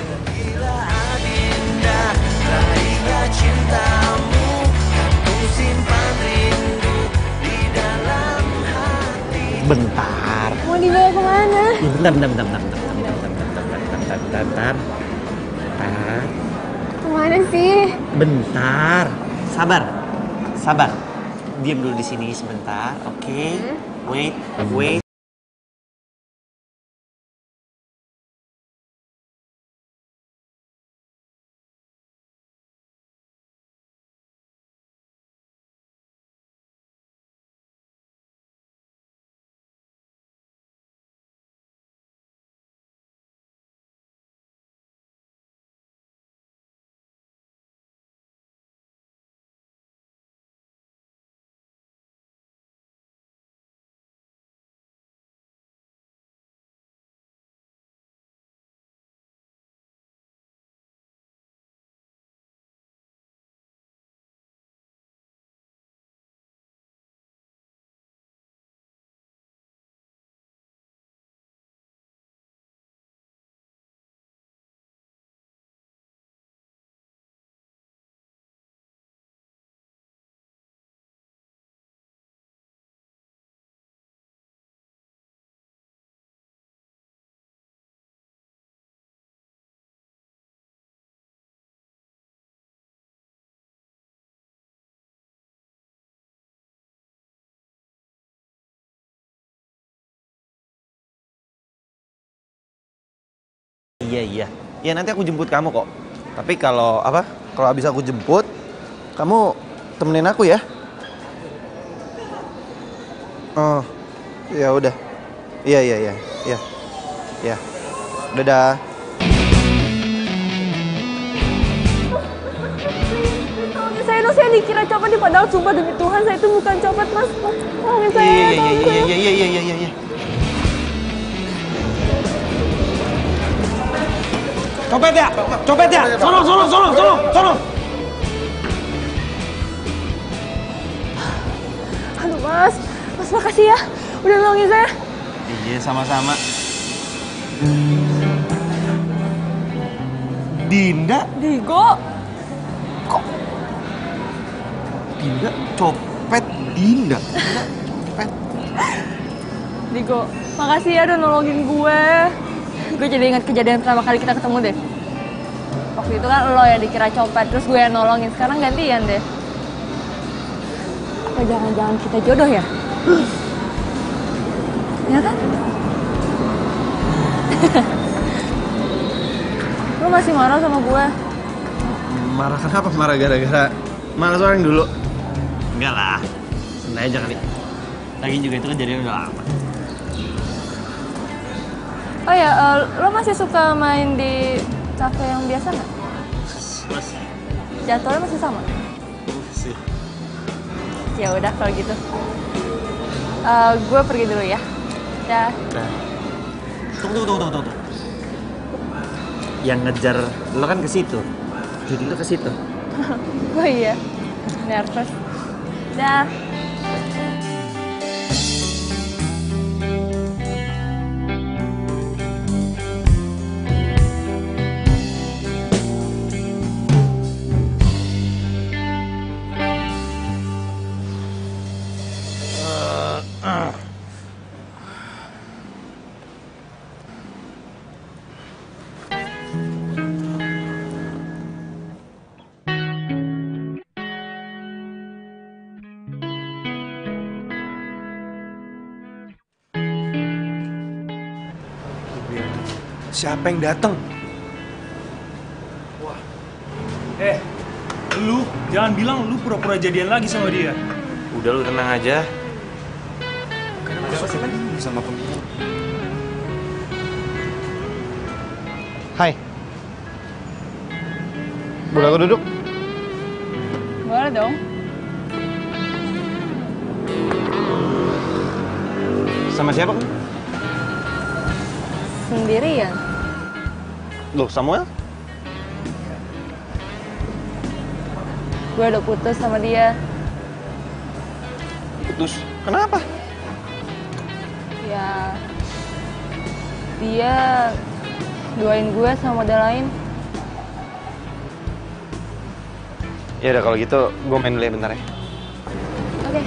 Bentar. Mau dibawa kemana? Ya, bentar. Kemana sih? Bentar. Sabar. Diam dulu di sini sebentar, oke? Wait. Iya. Ya nanti aku jemput kamu kok. Tapi kalau habis aku jemput, kamu temenin aku ya. Oh, ya udah. Iya. Ya. Dadah. Saya dikira copet, padahal sumpah demi Tuhan saya itu bukan copet, Mas. Tolongin saya. Iya. Copet ya. Sono. Aduh, Mas makasih ya udah nolongin saya. Iya, sama-sama. Dinda? Digo? Kok? Dinda copet? Dinda copet? Digo, makasih ya udah nolongin gue. Gue jadi ingat kejadian pertama kali kita ketemu deh. Waktu itu kan lo yang dikira copet, terus gue yang nolongin. Sekarang gantian deh. Apa jangan-jangan kita jodoh ya? Ya kan? Lo masih marah sama gue? Marah kenapa? Marah gara-gara malas orang dulu? Enggak lah, santai aja kali. Lagi juga itu kejadian udah lama. Oh ya, lo masih suka main di cafe yang biasa nggak? Masih. Jadwalnya masih sama? Masih. Ya udah kalau gitu. Gue pergi dulu ya. Dah. Tunggu. Yang ngejar lo kan ke situ. Jadi lo ke situ. Oh iya, nervous. Dah. Siapa yang datang? Wah. Lu jangan bilang lu pura-pura jadian lagi sama dia. Udah lu tenang aja. Ada apa sih, Man? Sama pemimpin. Hai. Boleh aku duduk? Boleh dong. Sama siapa kan? Sendirian. Loh, Samuel? Gue udah putus sama dia. Putus? Kenapa? Ya, dia duain gue sama model lain. Ya udah kalau gitu, gue main dulu ya bentar ya. Oke.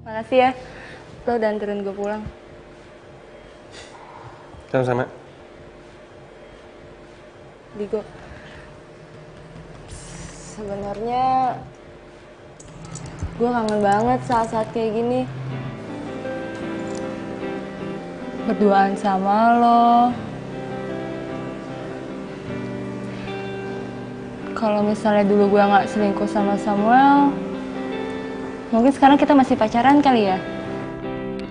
Makasih ya, lo udah anterin gue pulang. Sama-sama. Digo, sebenarnya gue kangen banget saat-saat kayak gini. Berduaan sama lo. Kalau misalnya dulu gue nggak selingkuh sama Samuel, mungkin sekarang kita masih pacaran kali ya?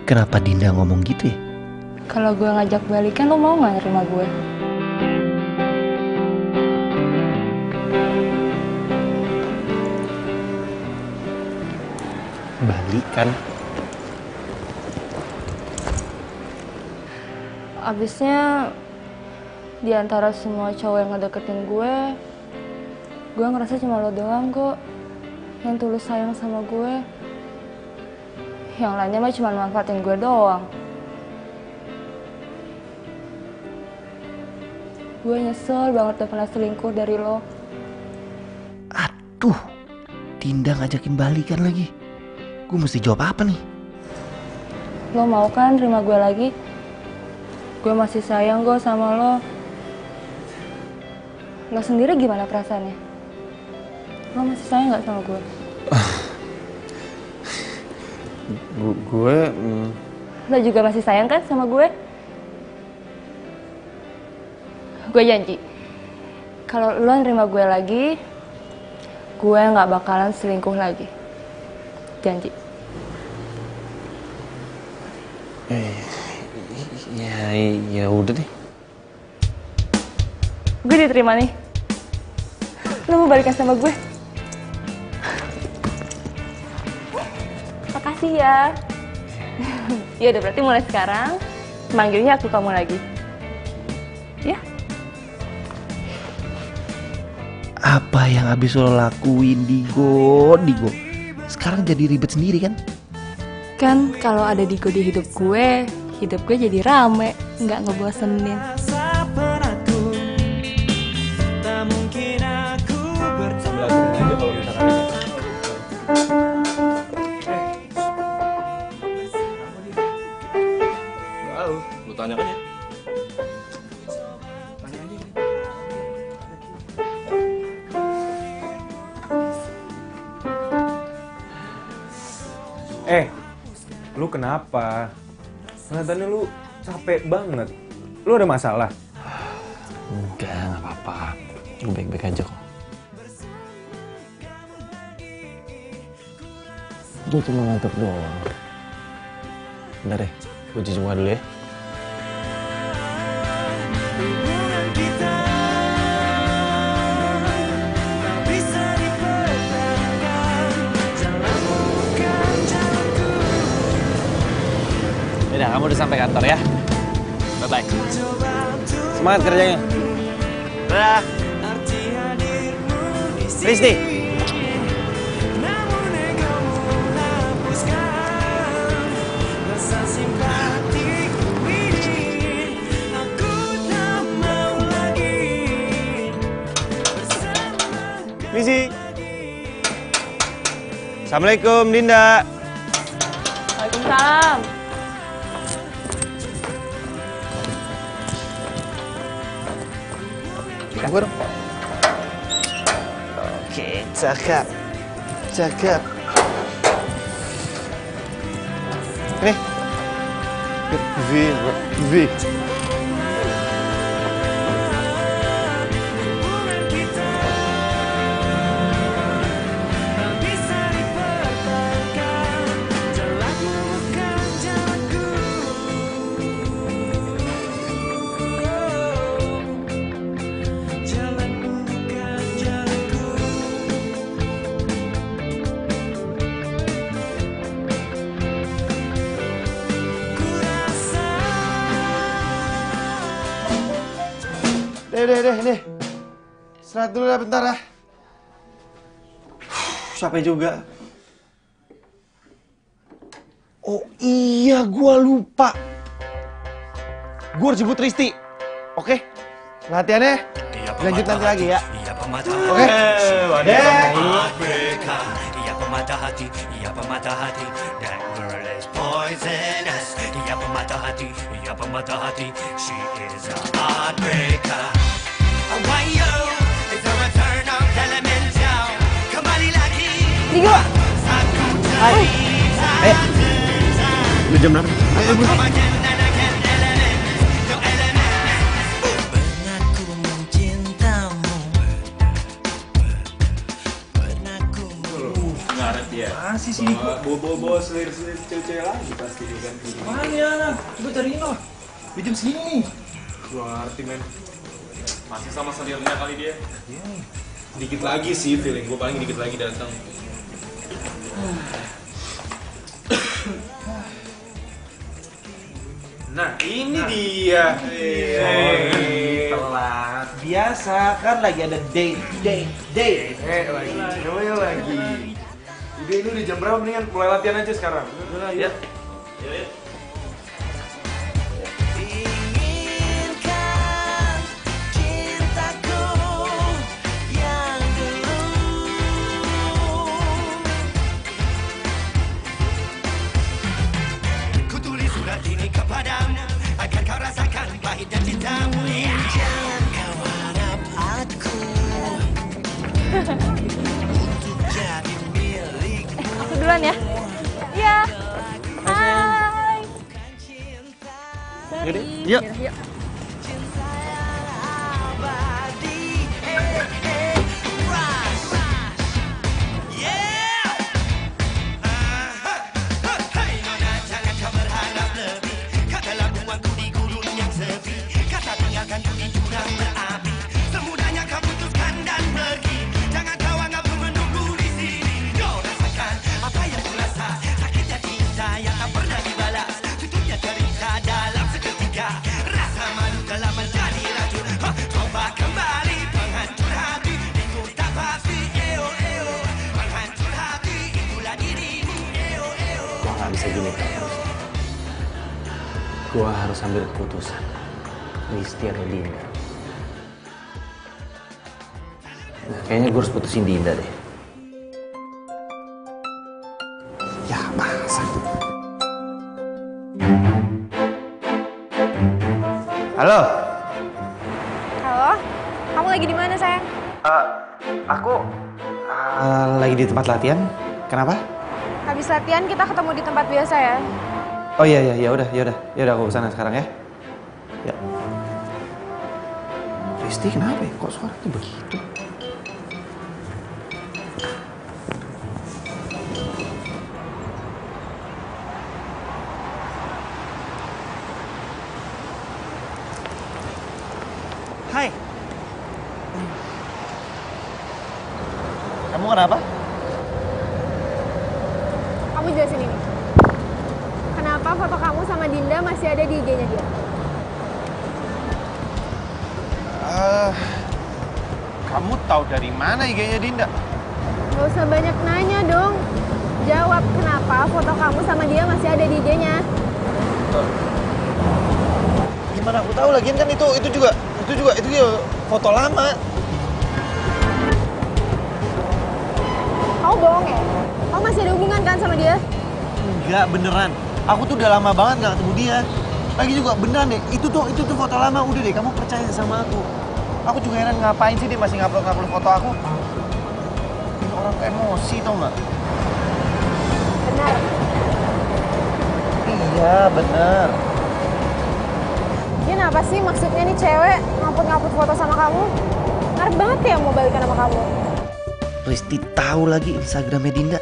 Kenapa Dinda ngomong gitu ya? Kalau gue ngajak balikan, lo mau nggak nerima gue? Balikan? Abisnya di antara semua cowok yang ngedeketin gue ngerasa cuma lo doang kok yang tulus sayang sama gue. Yang lainnya mah cuma manfaatin gue doang. Gue nyesel banget udah pernah selingkuh dari lo. Aduh, Dinda ngajakin balikan lagi. Gue mesti jawab apa nih? Lo mau kan terima gue lagi? Gue masih sayang kok sama lo. Lo sendiri gimana perasaannya? Lo masih sayang gak sama gue? Lo juga masih sayang kan sama gue? Gue janji, kalau lo nerima gue lagi, gue gak bakalan selingkuh lagi. Janji. Ya udah deh. Gue diterima nih. Lo mau balikan sama gue? Makasih ya. Ya udah, berarti mulai sekarang manggilnya aku kamu lagi. Ya? Apa yang habis lo lakuin, Digo? Sekarang jadi ribet sendiri kan? Kan kalau ada Digo di hidup gue jadi rame, nggak ngebosenin. Lu tanya kan ya? Lu kenapa? Kelihatannya lu capek banget. Lu ada masalah? Enggak apa-apa. Gue baik-baik aja kok. Gue cuma ngantuk doang. Bentar deh, gue cuci muka dulu ya. Yaudah, kamu udah sampai kantor ya. Bye-bye. Semangat kerjanya. Dadah. Risti. Misi. Assalamualaikum, Dinda. Waalaikumsalam. Gue dong. Oke, cakep. Cakep. Ini. V. Deh. Istirahat dulu lah bentar ah. Capek juga. Oh iya, gua lupa. Gua harus jemput Risti. Oke? Latihannya lanjut nanti lagi ya. Oke? Ia pemata hati, ia pemata hati. That girl is poisonous. Ia pemata hati, ia pemata hati. She is a heartbreaker. Wayo, it's a return of Kilimanjaro. Kembali lagi. Digo. Hai. Udah jam berapa? Ayo, bro. Masih sih bawa selir-selir cewek-cewek lagi pasti kan. Mana? Coba cariin loh. Di jam segini nih. Gua ngerti men. Masih sama selirnya kali dia. Dikit lagi sih feeling gua, paling dikit lagi datang. Nah, ini dia. Telat. Biasa kan lagi ada date. Lagi. Udah ini udah jam berapa, mendingan mulai latihan aja sekarang. Ya. Ini kepadamu akan kau rasakan pahit dan cintamu. Jangan kau harap aku untuk jadi milikmu. Aku duluan ya. Iya. Hai. Yaudah, yuk. Yuk. Gak bisa gini terus. Gua harus ambil keputusan. Risti atau Dinda. Nah, kayaknya gue harus putusin Dinda deh. Ya, masa? Halo? Halo, kamu lagi di mana sayang? Aku lagi di tempat latihan. Kenapa? Habis latihan kita ketemu di tempat biasa ya. Oh iya ya udah aku kesana sekarang ya. Ya. Risti kenapa ya? Kok suaranya begitu? Hai. Kamu kenapa? Kamu jelasin ini. Kenapa foto kamu sama Dinda masih ada di IG-nya dia? Kamu tahu dari mana IG-nya Dinda? Gak usah banyak nanya dong. Jawab kenapa foto kamu sama dia masih ada di IG-nya. Gimana aku tahu lagian kan itu juga foto lama. Kamu bohong ya? Kamu masih ada hubungan kan sama dia? Enggak, beneran. Aku tuh udah lama banget gak ketemu dia. Lagi juga beneran deh, itu tuh foto lama. Udah deh, kamu percaya sama aku. Aku juga heran ngapain sih dia masih ngupload foto aku. Ini orang emosi tau gak? Benar. Iya, bener. Dia apa sih maksudnya nih cewek ngupload foto sama kamu? Ngarep banget ya mau balikan sama kamu. Risti tahu lagi Instagramnya Dinda.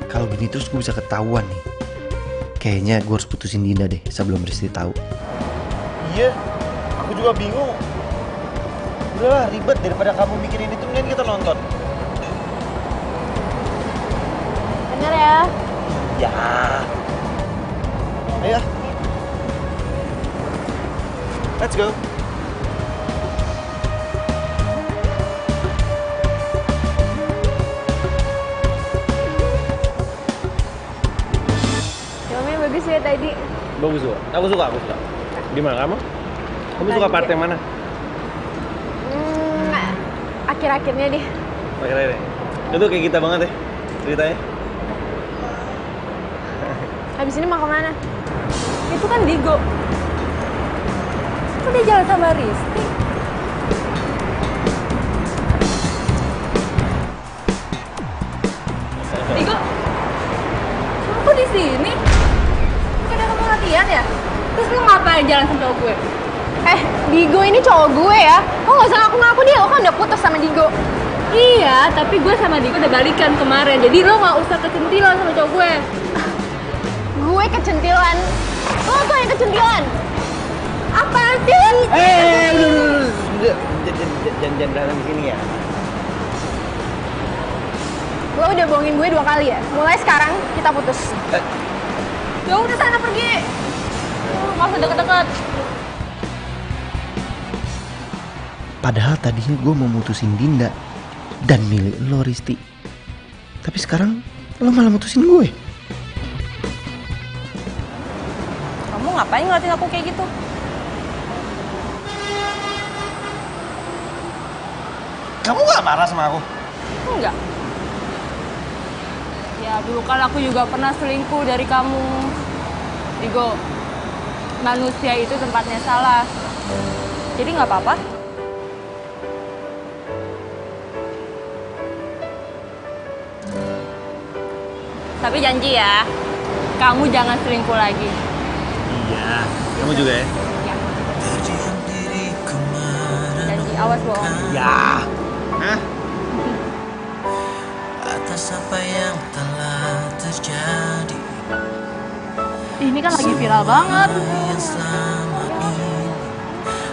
Kalau gini terus gue bisa ketahuan nih. Kayaknya gue harus putusin Dinda deh sebelum Risti tahu. Iya, aku juga bingung. Udahlah, ribet daripada kamu mikirin itu, mending kita nonton. Bener ya? Ya. Ayo. Let's go. Filmnya bagus ya tadi. Bagus juga. Aku suka. Gimana kamu? Kamu suka part yang mana? Akhir-akhirnya deh. Akhirnya. Itu kayak kita banget ya ceritanya. Habis ini mau kemana? Itu kan Digo. Kok dia jalan sama Risti? Digo, kamu kok di sini? Bukannya kamu latihan ya? Terus lu ngapain jalan sama cowok gue? Digo ini cowok gue ya. Kok gak usah ngaku-ngaku dia, lo kan udah putus sama Digo. Iya, tapi gue sama Digo udah balikan kemarin. Jadi lo gak usah kecentilan sama cowok gue. Gue kecentilan? Lo tuh yang kecentilan. Apaan sih? Udah. Jangan berantem di sini ya. Lo udah bohongin gue 2 kali ya? Mulai sekarang kita putus. Ya udah sana pergi. nggak usah deket-deket. Padahal tadinya gue mau mutusin Dinda dan milih lo, Risti. Tapi sekarang lo malah mutusin gue. Kamu ngapain ngeliatin aku kayak gitu? Kamu gak marah sama aku? Enggak. Ya dulu kan aku juga pernah selingkuh dari kamu. Digo, manusia itu tempatnya salah. Jadi nggak apa-apa. Tapi janji ya, kamu jangan selingkuh lagi. Iya, kamu juga ya? Janji, awas bohong. Ya. Hah? Atas apa yang telah terjadi. Ini kan lagi viral banget.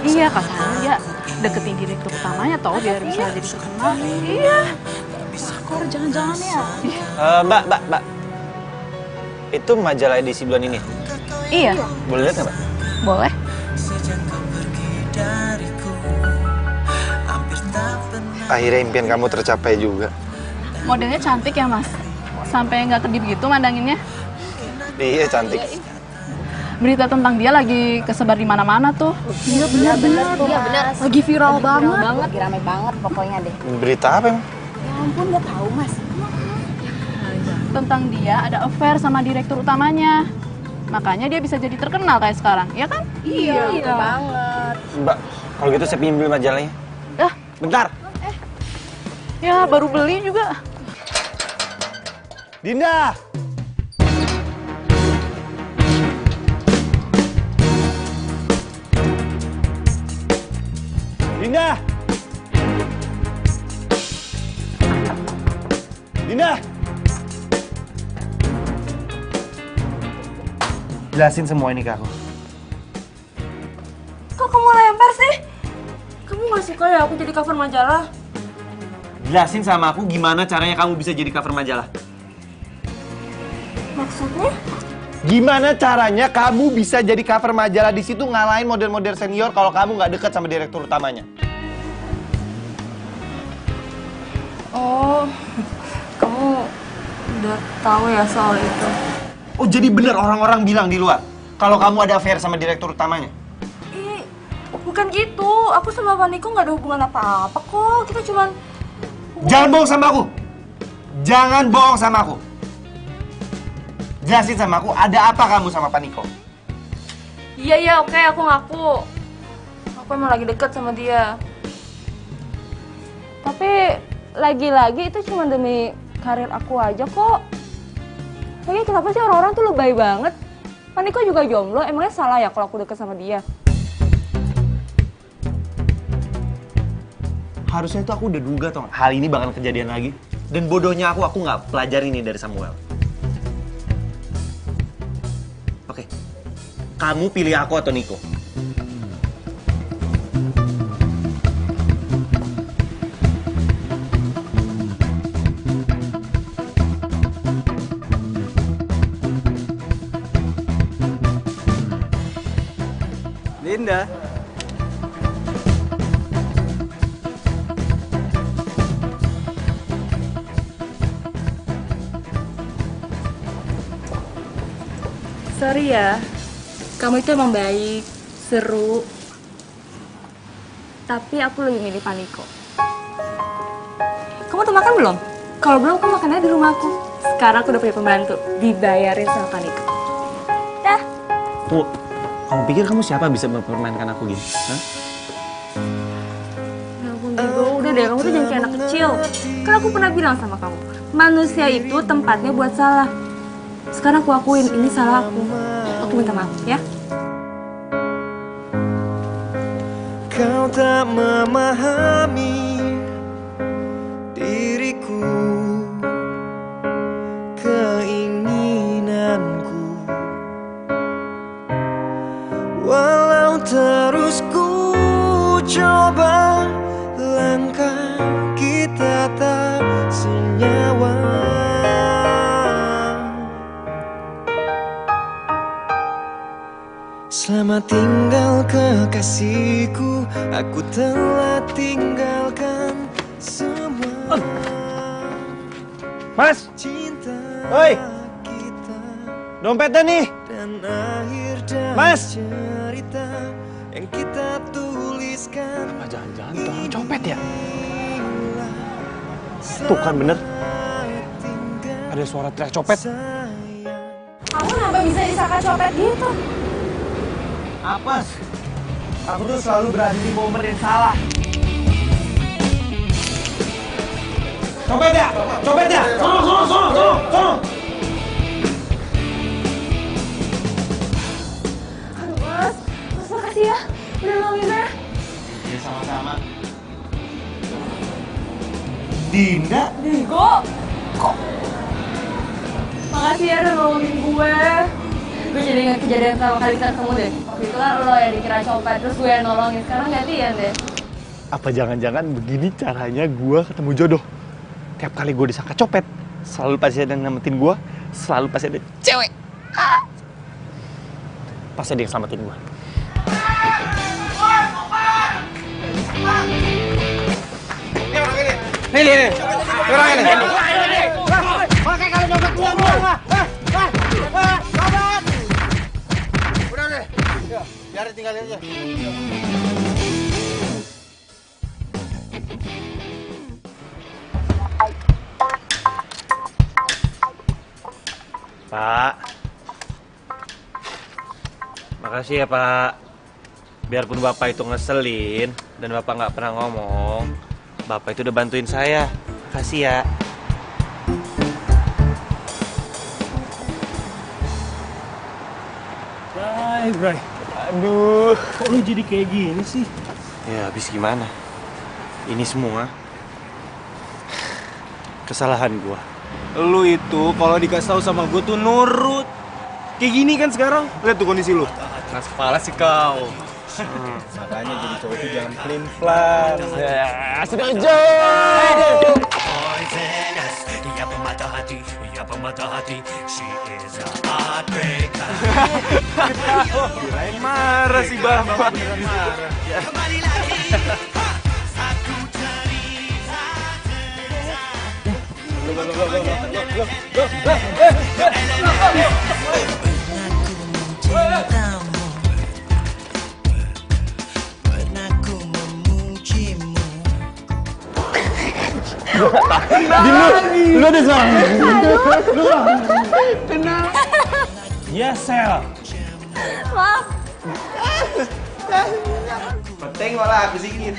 Iya, katanya dia deketin direktur utamanya tau biar bisa jadi terkenal. Iya. Kok jangan-jangan ya? Mbak. Itu majalah edisi bulan ini? Iya. Boleh lihat nggak, Mbak? Boleh. Akhirnya impian kamu tercapai juga. Modelnya cantik ya, Mas? Sampai nggak kedip gitu mandanginnya? Iya, cantik. Berita tentang dia lagi kesebar di mana-mana tuh. Iya, benar. Iya benar. Lagi viral banget. Lagi rame banget pokoknya deh. Berita apa emang? Ya ampun, nggak tahu Mas. Tentang dia ada affair sama direktur utamanya. Makanya dia bisa jadi terkenal kayak sekarang, ya kan? Iya banget. Mbak, kalau gitu saya pinjam dulu majalahnya. Bentar. Ya, baru beli juga. Dinda! Dinda! Dinda! Jelasin semua ini ke aku. Kok kamu lempar sih? Kamu gak suka ya aku jadi cover majalah? Jelasin sama aku gimana caranya kamu bisa jadi cover majalah. Maksudnya? Gimana caranya kamu bisa jadi cover majalah di situ ngalahin model-model senior kalau kamu nggak deket sama direktur utamanya? Oh, kamu udah tahu ya soal itu? Oh, jadi bener orang-orang bilang di luar kalau kamu ada affair sama direktur utamanya? Ih, bukan gitu. Aku sama Pak Niko nggak ada hubungan apa-apa kok. Kita cuman... Jangan bohong sama aku! Jangan bohong sama aku! Jelasin sama aku, ada apa kamu sama Pak Niko? Iya, oke, aku ngaku. Aku emang lagi deket sama dia. Tapi lagi-lagi itu cuma demi karir aku aja kok. Lagi kenapa sih orang-orang tuh lebay banget? Pak Niko juga jomblo, emangnya salah ya kalau aku deket sama dia? Harusnya itu aku udah duga tau gak? Hal ini bakal kejadian lagi. Dan bodohnya aku nggak pelajari ini dari Samuel. Oke, kamu pilih aku atau Niko? Dinda. Sorry ya, kamu itu emang baik, seru. Tapi aku lebih milih Pak Niko. Kamu udah makan belum? Kalau belum, kamu makan aja di rumah aku. Sekarang aku udah punya pembantu, dibayarin sama Pak Niko. Dah. Tuh, kamu pikir kamu siapa bisa mempermainkan aku gini? Hah? Ya ampun, Diego, udah deh, kamu tuh jangan kayak anak kecil. Kan aku pernah bilang sama kamu, manusia itu tempatnya buat salah. Sekarang aku akuin, ini salah aku. Aku minta maaf, ya? Kau tak memahami diriku, keinginanku. Walau terus ku coba, langkah kita tak senyawa. Selama tinggal kekasihku, aku telah tinggalkan semua. Mas! Oi! Dompetnya nih! Mas! Cerita yang kita tuliskan. Apa jangan-jangan tukang copet ya? Tuh kan bener. Ada suara teriak copet. Kamu kenapa bisa disangka copet gitu? Apes. Aku tuh selalu berada di momen yang salah. Copet ya! Copet ya! Tolong! Aduh mas makasih ya udah nolongin saya. Ya sama-sama. Dinda? Digo? Kok? Makasih ya udah nolongin gue. Gue jadi ingat kejadian pertama kali kita ketemu deh. Waktu itu kan lo yang dikira copet, terus gue yang nolongin. Sekarang gantian deh. Apa jangan-jangan begini caranya gue ketemu jodoh? Tiap kali gue disangka copet, selalu pasti ada yang nyelamatin gue, selalu pasti ada cewek. Pasti ada yang selamatin gue. Nih. Orang ini. Pakai kalau dompet gua lah. Dompet. Udah deh. Biarin tinggalin aja. Pak. Makasih ya, Pak. Biarpun Bapak itu ngeselin dan Bapak nggak pernah ngomong, Bapak itu udah bantuin saya. Makasih ya. Bray. Aduh. Kok lu jadi kayak gini sih? Ya, habis gimana? Ini semua kesalahan gua. Lu itu kalau dikasih tahu sama gua tuh nurut. Kayak gini kan sekarang. Lihat tuh kondisi lu. Keras kepala sih kau. Makanya jadi cowok itu jangan pelin-pelan. Ya, sudah jauh. Poisonous, dia pemata hati, she is a heartbreaker. Kirain marah sih bapak. Beneran marah. Kembali lagi, aku cerita. Lu ada suara. Tenang. Yes, Sel. Mas. Penting malah aku sikit.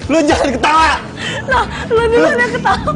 Lu jangan ketawa. Nah, lu dulu yang ketawa.